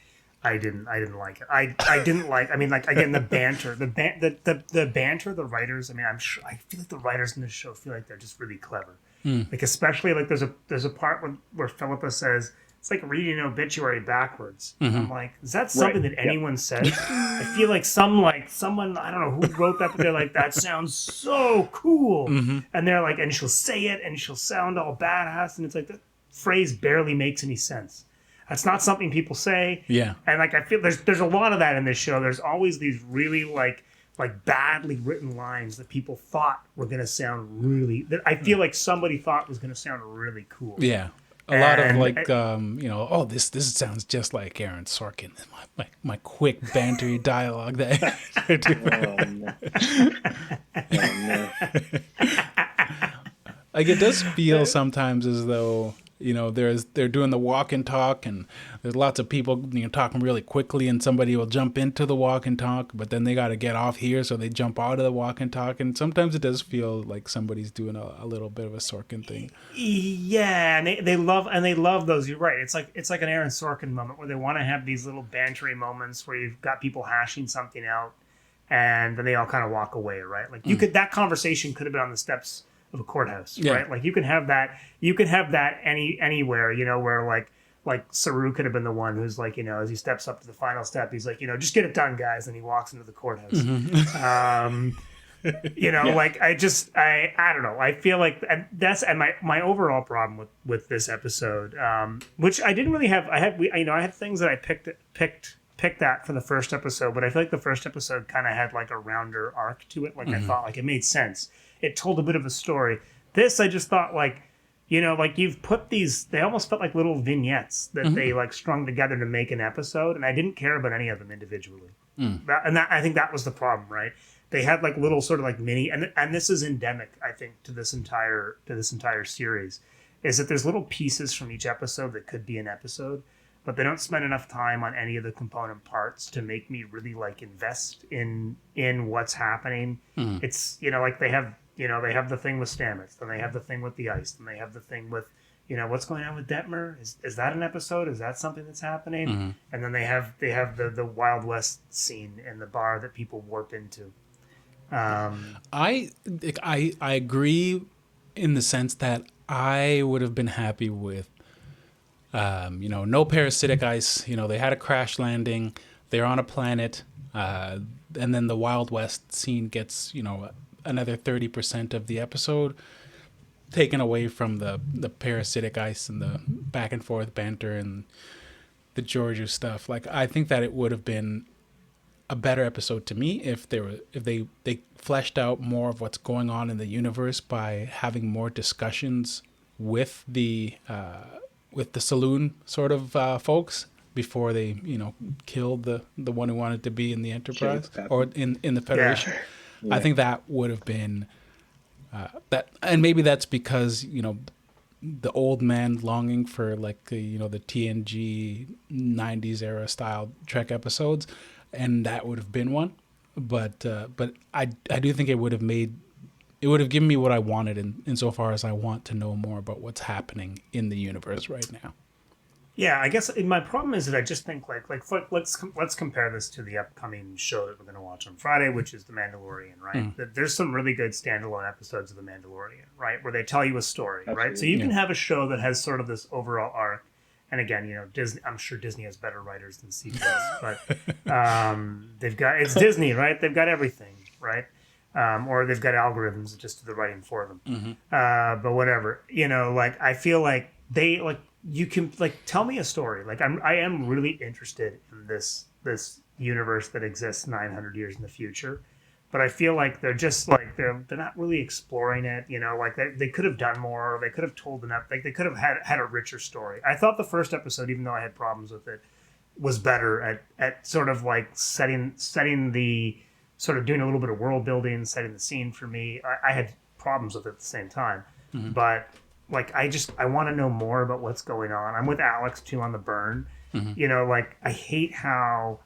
like it. I didn't like. I mean, like, again, the banter, the banter, the writers. I mean, I feel like the writers in this show feel like they're just really clever. Like, especially like there's a part where Philippa says, it's like reading an obituary backwards. I'm like, is that something that anyone says? I feel like someone, I don't know who wrote that, but they're like, that sounds so cool. And they're like, and she'll say it and she'll sound all badass. And it's like, that phrase barely makes any sense. That's not something people say. Yeah. And like, I feel there's a lot of that in this show. There's always these really like badly written lines that people thought were going to sound really, that I feel like somebody thought was going to sound really cool. Yeah. A lot of like, oh, this sounds just like Aaron Sorkin. My quick bantery dialogue that. Like it does feel sometimes as though they're doing the walk and talk, and there's lots of people talking really quickly, and somebody will jump into the walk and talk, but then they got to get off here, so they jump out of the walk and talk, and sometimes it does feel like somebody's doing a little bit of a Sorkin thing. Yeah, and they love those. You're right. It's like an Aaron Sorkin moment where they want to have these little bantery moments where you've got people hashing something out, and then they all kind of walk away, right? Like that conversation could have been on the steps of a courthouse, right? Like you can have that anywhere, where like Saru could have been the one who's like, as he steps up to the final step, he's like, just get it done, guys, and he walks into the courthouse. Like I don't know. I feel like that's my overall problem with this episode, which I didn't really have. I had things that I picked at for the first episode, but I feel like the first episode kind of had like a rounder arc to it. Like I thought like it made sense. It told a bit of a story. This, I just thought like you've put these, they almost felt like little vignettes that they like strung together to make an episode. And I didn't care about any of them individually. I think that was the problem, right? They had like little sort of like mini, and this is endemic, I think, to this entire series, is that there's little pieces from each episode that could be an episode, but they don't spend enough time on any of the component parts to make me really like invest in what's happening. It's, like they have the thing with Stamets, then they have the thing with the ice, then they have the thing with, what's going on with Detmer? Is that an episode? Is that something that's happening? And then they have the Wild West scene in the bar that people warp into. I agree in the sense that I would have been happy with, no parasitic ice. They had a crash landing. They're on a planet, and then the Wild West scene gets, another 30% of the episode taken away from the parasitic ice and the back and forth banter and the Georgiou stuff. Like I think that it would have been a better episode to me if they fleshed out more of what's going on in the universe by having more discussions with the saloon sort of folks before they killed the one who wanted to be in the Enterprise or in the Federation. Yeah. I think that would have been that, and maybe that's because the old man longing for like the TNG 90s era style Trek episodes, and that would have been one. But I do think it would have given me what I wanted insofar as I want to know more about what's happening in the universe right now. Yeah, I guess my problem is that I just think like let's compare this to the upcoming show that we're going to watch on Friday, which is The Mandalorian, right? There's some really good standalone episodes of The Mandalorian, right, where they tell you a story, Absolutely. Right? So you can have a show that has sort of this overall arc, and again, Disney. I'm sure Disney has better writers than CBS, but it's Disney, right? They've got everything, right? Or they've got algorithms that just do the writing for them. But whatever, I feel like they like. You can tell me a story. Like I am really interested in this universe that exists 900 years in the future, but I feel like they're just like they're not really exploring it. Like they could have done more. They could have told enough. Like they could have had a richer story. I thought the first episode, even though I had problems with it, was better at sort of like setting the sort of doing a little bit of world building, setting the scene for me. I had problems with it at the same time, but. Like, I want to know more about what's going on. I'm with Alex, too, on the burn. I hate how...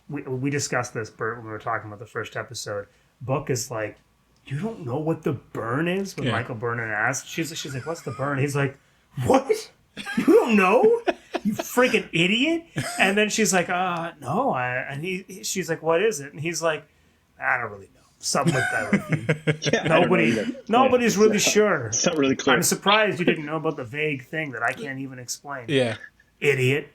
We discussed this, Bert, when we were talking about the first episode. Book is like, you don't know what the burn is? When Michael Burnham asks. She's like, what's the burn? He's like, what? You don't know? You freaking idiot? And then she's like, no. She's like, what is it? And he's like, I don't really know. Something like that with you. Nobody's really sure. It's not really clear. I'm surprised you didn't know about the vague thing that I can't even explain. Yeah. Idiot.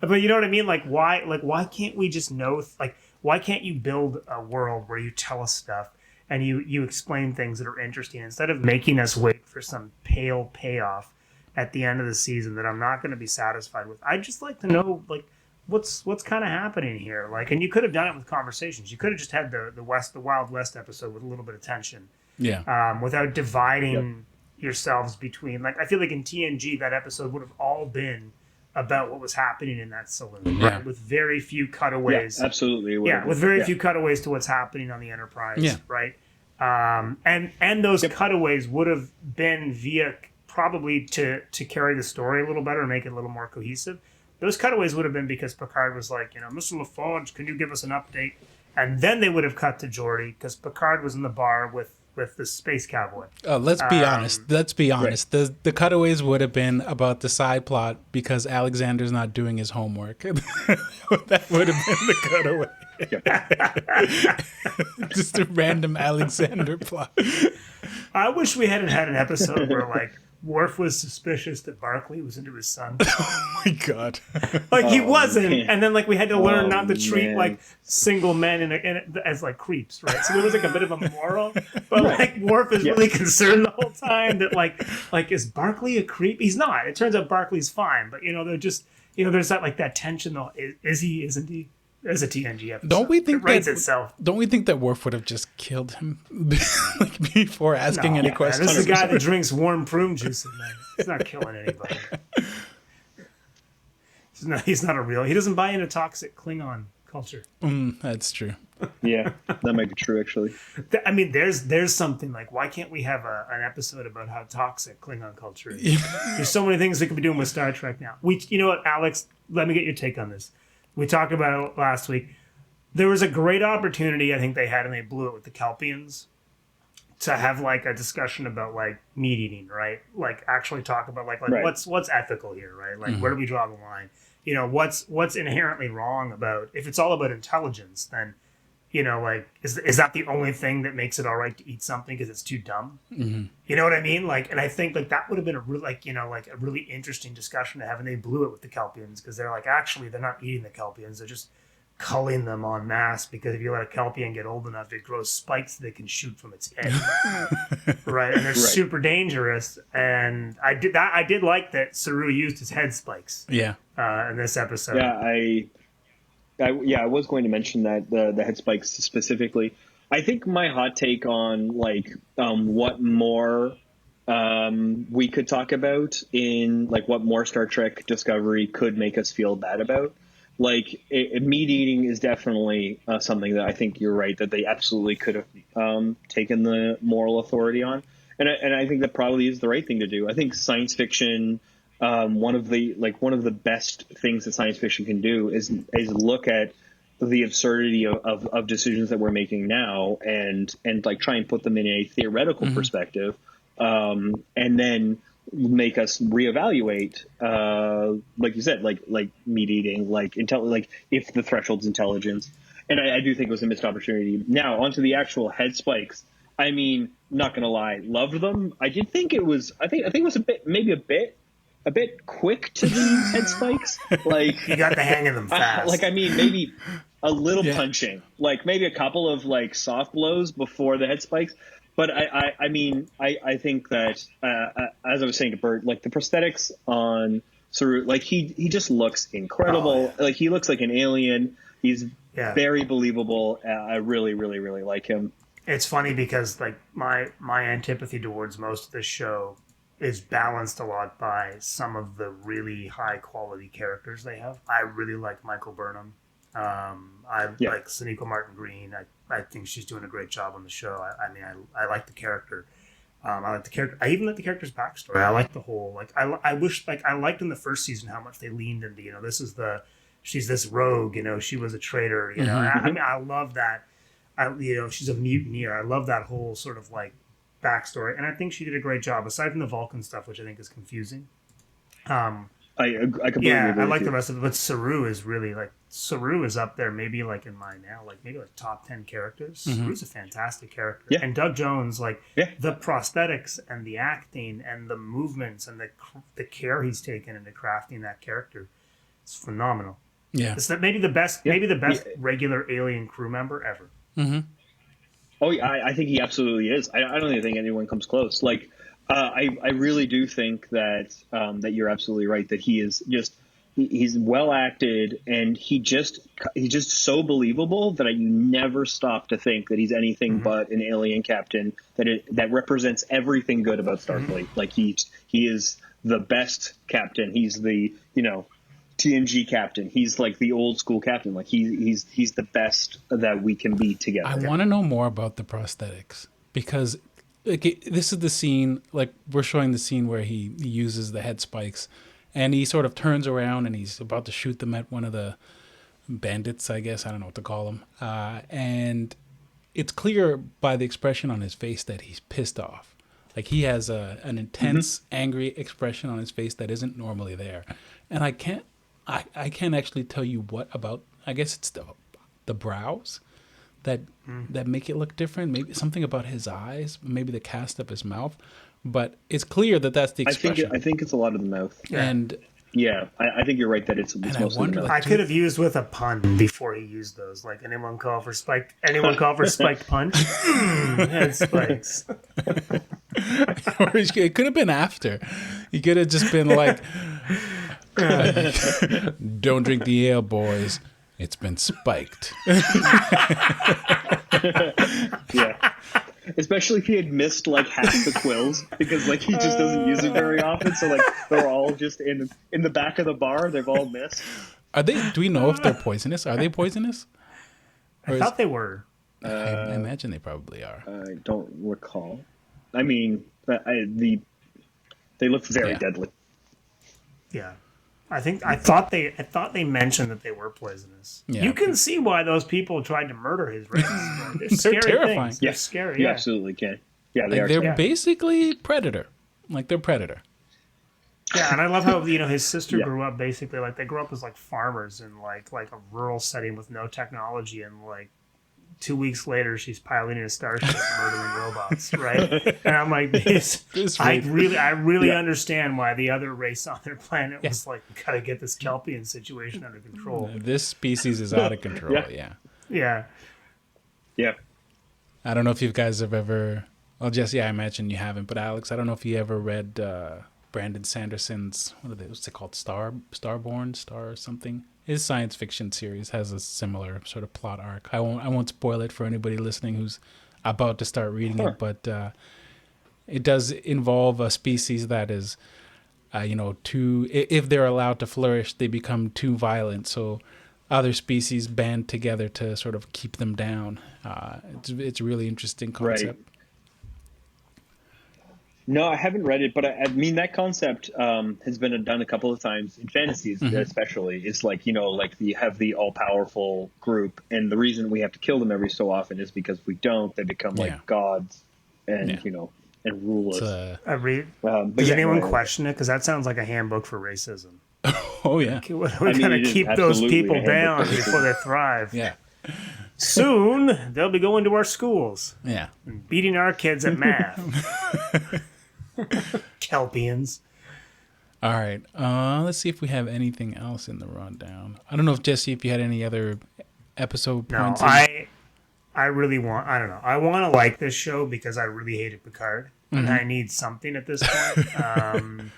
But you know what I mean? Why can't we just know, why can't you build a world where you tell us stuff and you explain things that are interesting instead of making us wait for some pale payoff at the end of the season that I'm not going to be satisfied with? I'd just like to know, what's kind of happening here? And you could have done it with conversations. You could have just had the Wild West episode with a little bit of tension, without dividing yourselves between, like, I feel like in TNG that episode would have all been about what was happening in that saloon, right? With very few cutaways. Yeah, absolutely. With very few cutaways to what's happening on the Enterprise, right? And those cutaways would have been via probably to carry the story a little better and make it a little more cohesive. Those cutaways would have been because Picard was like, Mr. LaForge, can you give us an update? And then they would have cut to Geordi because Picard was in the bar with the space cowboy. Let's be honest. Right. The cutaways would have been about the side plot because Alexander's not doing his homework. That would have been the cutaway. Just a random Alexander plot. I wish we hadn't had an episode where, like, Worf was suspicious that Barclay was into his son. Oh my god! Like he wasn't, man. And then like we had to learn not to treat like single men as like creeps, right? So there was like a bit of a moral, but like Worf is really concerned the whole time that like is Barclay a creep? He's not. It turns out Barclay's fine, but they're just there's that tension though. Is he? Isn't he? There's a TNG episode. Don't we think it writes itself? Don't we think that Worf would have just killed him before asking any questions? This is the guy that drinks warm prune juice at night. He's not killing anybody. He's not a real. He doesn't buy into toxic Klingon culture. That's true. Yeah, that might be true actually. I mean, there's something like, why can't we have an episode about how toxic Klingon culture is? There's so many things we could be doing with Star Trek now. You know what, Alex? Let me get your take on this. We talked about it last week. There was a great opportunity I think they had, and they blew it with the Kelpians, to have like a discussion about like meat eating, right? Like actually talk about like right. what's ethical here, right? Like where do we draw the line? What's inherently wrong about, if it's all about intelligence, then like is that the only thing that makes it all right to eat something because it's too dumb? Mm-hmm. You know what I mean? Like, and I think like that would have been a really interesting discussion to have, and they blew it with the Kelpians because they're like, actually they're not eating the Kelpians, they're just culling them en masse, because if you let a Kelpian get old enough, it grows spikes that can shoot from its head. Right, and they're super dangerous. And I did like that Saru used his head spikes. Yeah, in this episode. Yeah, I was going to mention that the head spikes specifically. I think my hot take on like what more we could talk about in like what more Star Trek Discovery could make us feel bad about. Like meat eating is definitely something that I think you're right that they absolutely could have taken the moral authority on, and I think that probably is the right thing to do. I think science fiction. One of the best things that science fiction can do is look at the absurdity of decisions that we're making now and like try and put them in a theoretical perspective, and then make us reevaluate, like you said, like meat eating, like if the threshold's intelligence. And I do think it was a missed opportunity. Now onto the actual head spikes. I mean, not gonna lie, loved them. I did think it was. I think it was a bit quick to these head spikes. Like you got the hang of them fast. Maybe a little punching, like maybe a couple of like soft blows before the head spikes. But I think that as I was saying to Bert, like the prosthetics on Saru, like he just looks incredible. Oh, yeah. Like he looks like an alien. He's very believable. I really, really, really like him. It's funny because like my antipathy towards most of this show is balanced a lot by some of the really high quality characters they have. I really like Michael Burnham. I like Sonequa Martin Green. I think she's doing a great job on the show. I like the character. I like the character. I even like the character's backstory. I like the whole I wish I liked in the first season how much they leaned into she's this rogue. She was a traitor. I love that. She's a mutineer. I love that whole sort of like backstory, and I think she did a great job aside from the Vulcan stuff, which I think is confusing. I completely agree. I like the rest of it, but Saru is up there, maybe like in mine now, like maybe like top 10 characters. Saru's a fantastic character, and Doug Jones, the prosthetics and the acting and the movements and the care he's taken into crafting that character, it's phenomenal. Yeah, it's maybe the best regular alien crew member ever. Mm-hmm. Oh, yeah, I think he absolutely is. I don't even think anyone comes close. Like, I really do think that that you're absolutely right, that he is just he's well acted, and he's just so believable that you never stop to think that he's anything but an alien captain that represents everything good about Starfleet. Like he is the best captain. He's the TNG captain. He's like the old school captain. Like he's the best that we can be together. I want to know more about the prosthetics, because this is the scene, like we're showing the scene where he uses the head spikes, and he sort of turns around and he's about to shoot them at one of the bandits, I guess. I don't know what to call them. And it's clear by the expression on his face that he's pissed off. Like he has an intense, angry expression on his face that isn't normally there. And I can't actually tell you what about, I guess it's the brows that make it look different. Maybe something about his eyes, maybe the cast of his mouth, but it's clear that that's the expression. I think it's a lot of the mouth. And yeah, I think you're right that it's mostly the mouth. I could have used with a pun before he used those. Like, anyone call for spiked punch? Head spikes. Or it could have been after. He could have just been like, "Don't drink the ale, boys. It's been spiked." Yeah. Especially if he had missed like half the quills, because like he just doesn't use it very often. So like they're all just in the back of the bar. They've all missed. Are they? Do we know if they're poisonous? Are they poisonous? I thought they were. I imagine they probably are. I don't recall. I mean, they look very deadly. Yeah. I thought they mentioned that they were poisonous. Yeah. You can see why those people tried to murder his race. They're scary terrifying. things. They're Yeah. scary. You Yeah. absolutely can. Yeah, They're basically predator. Like they're predator. Yeah, and I love how his sister grew up basically like they grew up as like farmers in like a rural setting with no technology, and like 2 weeks later she's piloting a starship murdering robots, right? And I'm like, I really understand why the other race on their planet was like, we gotta get this Kelpian situation under control. This species is out of control. Yeah. I don't know if you guys have ever. Well, Jesse, I imagine you haven't, but Alex, I don't know if you ever read Brandon Sanderson's what's it called? Starborn, Star something. His science fiction series has a similar sort of plot arc. I won't spoil it for anybody listening who's about to start reading it, but it does involve a species that is, if they're allowed to flourish, they become too violent. So other species band together to sort of keep them down. It's a really interesting concept. Right. No, I haven't read it, but I mean that concept has been done a couple of times in fantasies, especially. It's like you have the all-powerful group, and the reason we have to kill them every so often is because if we don't, they become like gods, and and rule us. Does anyone question it? Because that sounds like a handbook for racism. Oh yeah, We're gonna keep those people down before they thrive. Yeah. Soon they'll be going to our schools. Yeah. And beating our kids at math. Kelpians. All right. Let's see if we have anything else in the rundown. I don't know if Jesse, if you had any other episode points. No, I really want. I don't know. I want to like this show because I really hated Picard, and I need something at this point.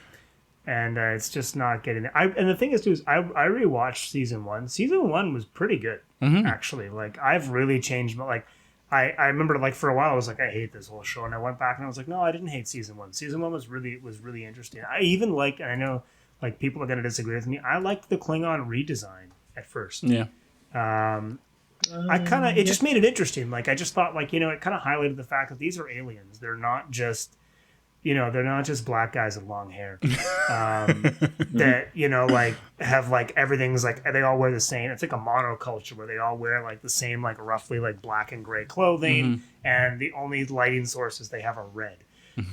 And it's just not getting. And the thing is, too, is I rewatched season 1. Season 1 was pretty good, actually. Like I've really changed. Like I remember, like for a while, I was like, I hate this whole show, and I went back and I was like, no, I didn't hate season 1. Season 1 was really interesting. I even like, and I know like people are going to disagree with me. I liked the Klingon redesign at first. Yeah. It just made it interesting. Like I just thought, like it kind of highlighted the fact that these are aliens. They're not just. They're not just black guys with long hair that, like have like everything's like they all wear the same. It's like a monoculture where they all wear like the same, like roughly like black and gray clothing. And the only lighting sources they have are red.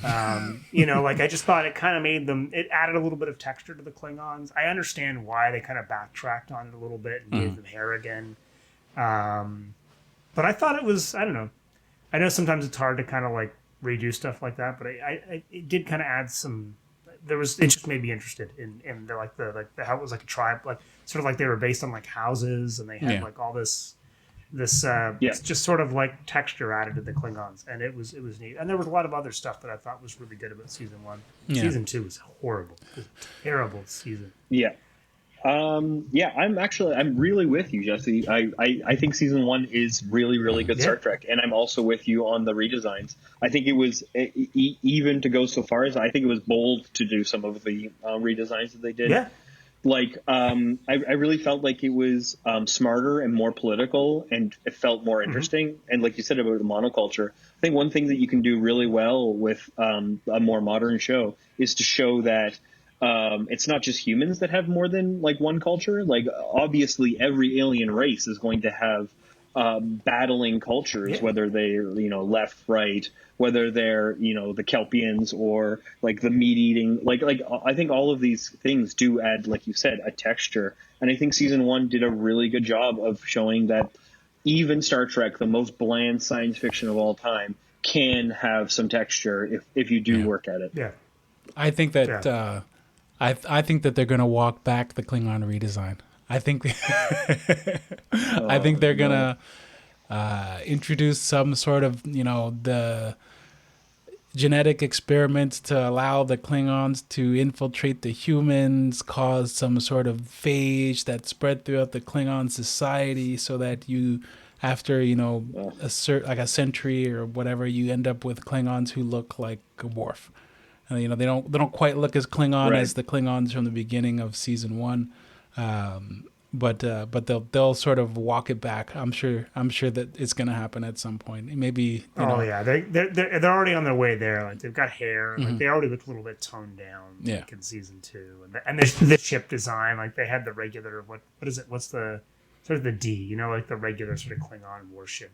Like I just thought it kind of made them, it added a little bit of texture to the Klingons. I understand why they kind of backtracked on it a little bit and gave them hair again. But I thought it was, I don't know. I know sometimes it's hard to kind of like redo stuff like that, but it did kind of add some. It just made me interested in how it was like a tribe, like sort of like they were based on like houses, and they had like all this just sort of like texture added to the Klingons, and it was neat. And there was a lot of other stuff that I thought was really good about season 1. Season 2 was horrible. It was a terrible season. Yeah. Yeah, I'm really with you, Jesse. I think season 1 is really, really good Star Trek, and I'm also with you on the redesigns. I think it was even to go so far as I think it was bold to do some of the redesigns that they did. Yeah. Like, I really felt like it was smarter and more political, and it felt more interesting. And like you said about the monoculture, I think one thing that you can do really well with a more modern show is to show that it's not just humans that have more than like one culture. Like, obviously, every alien race is going to have battling cultures, whether they're left, right, whether they're the Kelpians or like the meat eating. Like I think all of these things do add, like you said, a texture. And I think season 1 did a really good job of showing that even Star Trek, the most bland science fiction of all time, can have some texture if you do work at it. Yeah. I think that I think that they're gonna walk back the Klingon redesign. I think I think they're gonna introduce some sort of the genetic experiments to allow the Klingons to infiltrate the humans, cause some sort of phage that spread throughout the Klingon society, so that you, after a century or whatever, you end up with Klingons who look like Worf. And, they don't quite look as Klingon as the Klingons from the beginning of season 1. But they'll sort of walk it back. I'm sure that it's gonna happen at some point. Maybe. They're already on their way there. Like, they've got hair. Like, they already look a little bit toned down. Yeah. Like in season 2, and the ship design. Like, they had the regular what is it? What's the sort of the D? Like the regular sort of Klingon warship.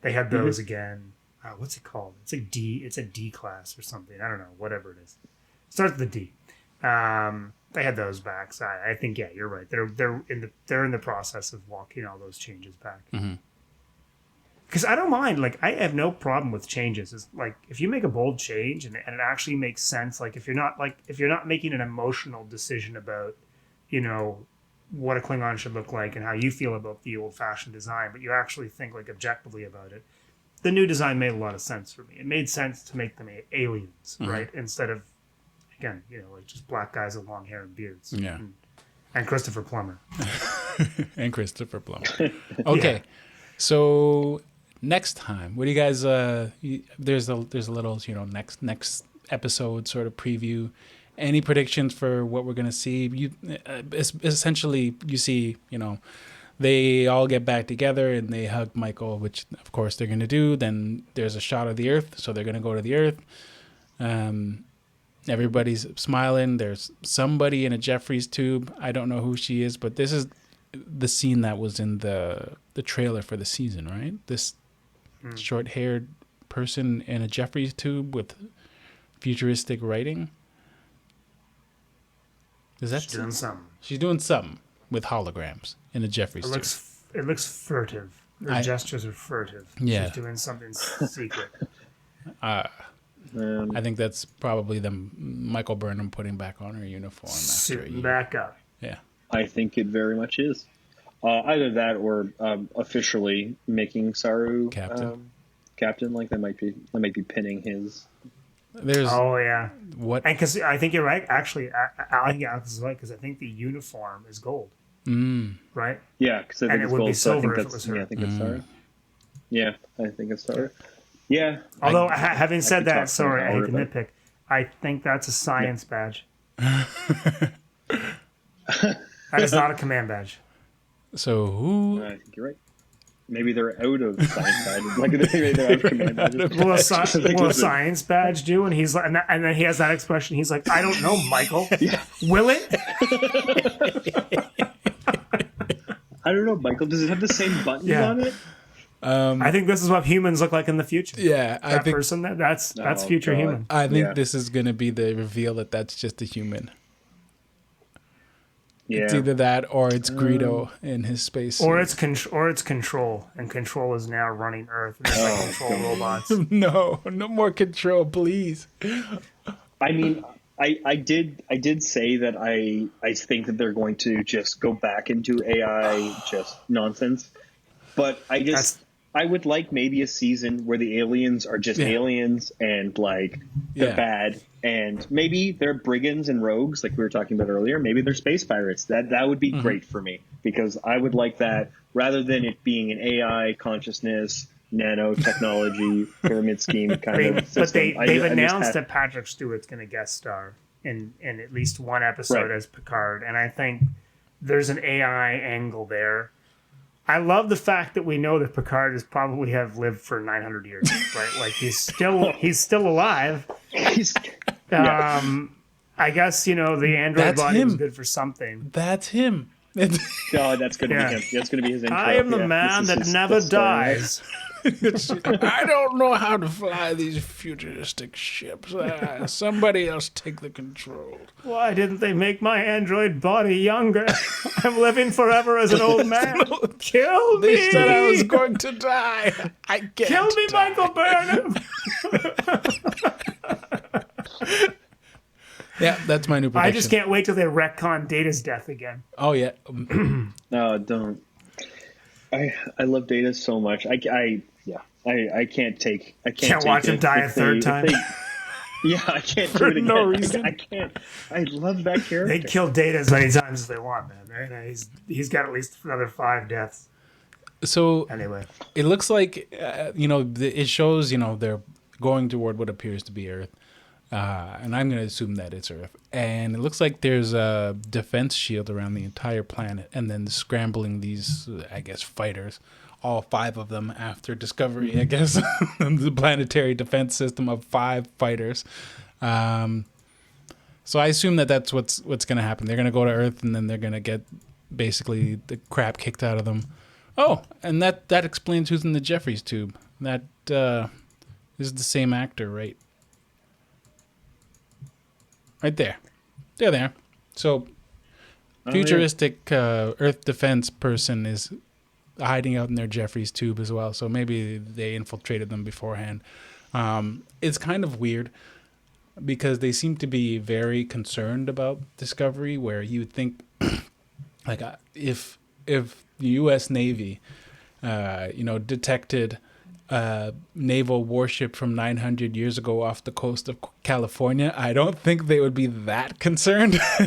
They had those again. What's it called? It's a D. It's a D class or something. I don't know. Whatever it is. Starts with a D. They had those back. So I think you're right. They're in the process of walking all those changes back. Because I don't mind. Like, I have no problem with changes. It's like, if you make a bold change and it actually makes sense. Like, if you're not making an emotional decision about what a Klingon should look like and how you feel about the old fashioned design, but you actually think like objectively about it. The new design made a lot of sense for me. It made sense to make them aliens, right? Instead of, again, like just black guys with long hair and beards. Yeah. And Christopher Plummer. And Christopher Plummer. Okay. So next time, what do you guys there's a little, next episode sort of preview. Any predictions for what we're going to see? Essentially you see, they all get back together and they hug Michael, which of course they're going to do. Then there's a shot of the Earth, so they're going to go to the Earth. Everybody's smiling. There's somebody in a Jeffries tube. I don't know who she is, but this is the scene that was in the trailer for the season, right? This short-haired person in a Jeffries tube with futuristic writing. She's doing something. She's doing something with holograms in a Jeffries tube. It looks furtive. Her gestures are furtive. Yeah. She's doing something secret. I think that's probably Michael Burnham putting back on her uniform. Suiting back up. Yeah. I think it very much is. Either that or officially making Saru captain. Like, they might be pinning his. What? And because I think you're right. Actually, Alex is right, because I think the uniform is gold. Right? Yeah, because I think it would gold, be silver so if it was her. I think it's Saru. Yeah, I think it's Saru. Yeah. Although, having said that, sorry, I hate to nitpick. I think that's a science badge. That is not a command badge. So who? I think you're right. Maybe they're out of science badges. Like, maybe they're out of command badges. Will a science badge do? And he's like, and then he has that expression. He's like, I don't know, Michael. Will it? I don't know, Michael. Does it have the same buttons on it? I think this is what humans look like in the future. Yeah, I think that's future human. I think this is going to be the reveal that that's just a human. Yeah. It's either that or it's Greedo in his space suit. Or it's Control, and Control is now running Earth. And there's Control robots. No more Control, please. I mean, I did say that I think that they're going to just go back into AI just nonsense, but I guess I would like maybe a season where the aliens are just aliens and like they're bad, and maybe they're brigands and rogues like we were talking about earlier. Maybe they're space pirates. That would be great for me, because I would like that rather than it being an AI consciousness, nanotechnology, pyramid scheme kind of system. But they've announced that Patrick Stewart's going to guest star in at least one episode as Picard, and I think there's an AI angle there. I love the fact that we know that Picard has probably have lived for 900 years, right? Like he's still alive. I guess, the android body was good for something. That's him. Oh, that's going to be him. That's going to be his intro. I am the man that never dies. I don't know how to fly these futuristic ships. Somebody else take the control. Why didn't they make my android body younger? I'm living forever as an old man. Kill me! They said I was going to die. I can't. Kill me, die. Michael Burnham! Yeah, that's my new prediction. I just can't wait till they retcon Data's death again. Oh, yeah. No, don't. I love Data so much. I can't watch him die a third time. I can't do For it again. no reason. I can't. I love that character. They kill Data as many times as they want, man. Right? He's got at least another 5 deaths. So anyway, it looks like it shows they're going toward what appears to be Earth, and I'm going to assume that it's Earth. And it looks like there's a defense shield around the entire planet, and then scrambling these, I guess, fighters. All 5 of them after discovery, I guess, the planetary defense system of 5 fighters. So I assume that's what's going to happen. They're going to go to Earth, and then they're going to get basically the crap kicked out of them. Oh, and that explains who's in the Jeffries tube. That is the same actor, right? Right there. They're there. So futuristic Earth defense person is hiding out in their Jeffries tube as well. So maybe they infiltrated them beforehand. It's kind of weird because they seem to be very concerned about Discovery, where you would think like if the U.S. Navy detected a naval warship from 900 years ago off the coast of California, I don't think they would be that concerned. I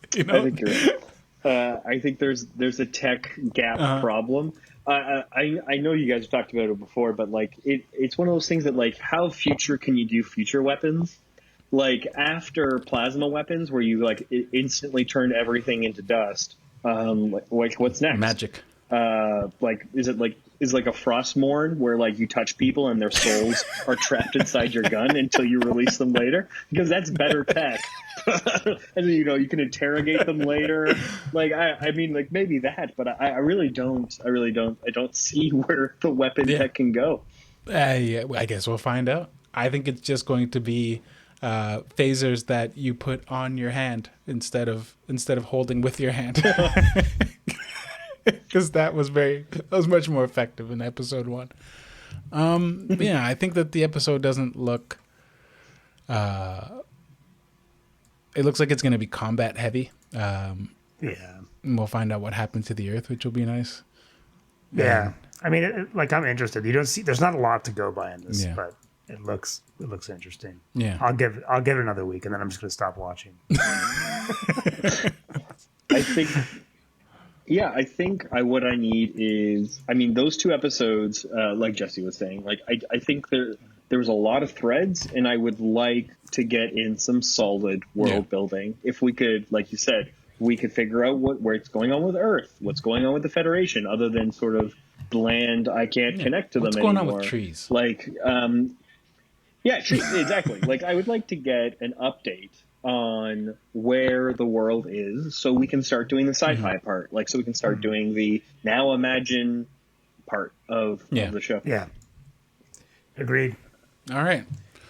think you're right. I think there's a tech gap problem. I know you guys have talked about it before, but like it's one of those things that like how future can you do future weapons? Like after plasma weapons, where you like instantly turn everything into dust. Like what's next? Magic. Is like a Frostmourne where like you touch people and their souls are trapped inside your gun until you release them later, because that's better tech. And you can interrogate them later. Like I mean like maybe that, but I really don't see where the weapon tech can go. Yeah, I guess we'll find out. I think it's just going to be phasers that you put on your hand instead of holding with your hand. Because that was much more effective in episode 1. Yeah, I think that the episode doesn't look. It looks like it's going to be combat heavy. And we'll find out what happened to the Earth, which will be nice. Yeah, I mean, I'm interested. You don't see. There's not a lot to go by in this, but it looks interesting. Yeah, I'll give it another week, and then I'm just going to stop watching. I think. Yeah, I think what I need is, I mean, those 2 episodes, like Jesse was saying, like I think there was a lot of threads, and I would like to get in some solid world building. If we could, like you said, we could figure out what's going on with Earth, what's going on with the Federation, other than sort of bland, I can't connect to them anymore. What's going on with trees? Like, trees, exactly. Like, I would like to get an update on where the world is, so we can start doing the sci-fi part, like so we can start doing the now imagine part of the show. Yeah, agreed. All right,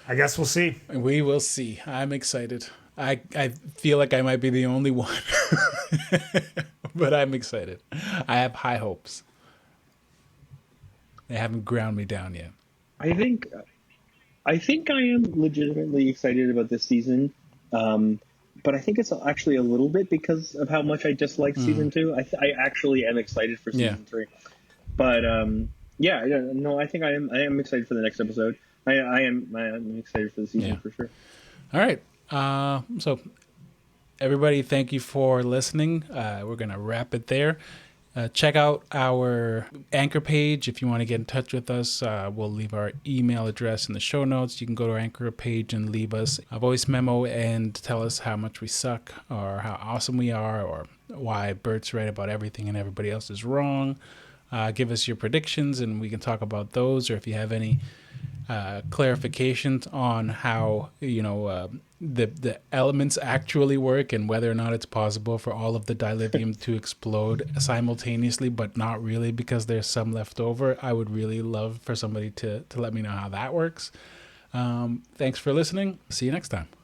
I guess we'll see. We will see. I'm excited. I feel like I might be the only one, but I'm excited. I have high hopes. They haven't ground me down yet. I think I am legitimately excited about this season. but I think it's actually a little bit because of how much I dislike season 2. I actually am excited for season 3, but no, I think I am excited for the next episode. I am excited for the season for sure. All right, so everybody, thank you for listening. We're gonna wrap it there. Check out our Anchor page if you want to get in touch with us. We'll leave our email address in the show notes. You can go to our Anchor page and leave us a voice memo and tell us how much we suck or how awesome we are or why Bert's right about everything and everybody else is wrong. Give us your predictions and we can talk about those, or if you have any clarifications on how the elements actually work and whether or not it's possible for all of the dilithium to explode simultaneously but not really because there's some left over. I would really love for somebody to let me know how that works. Thanks for listening. See you next time.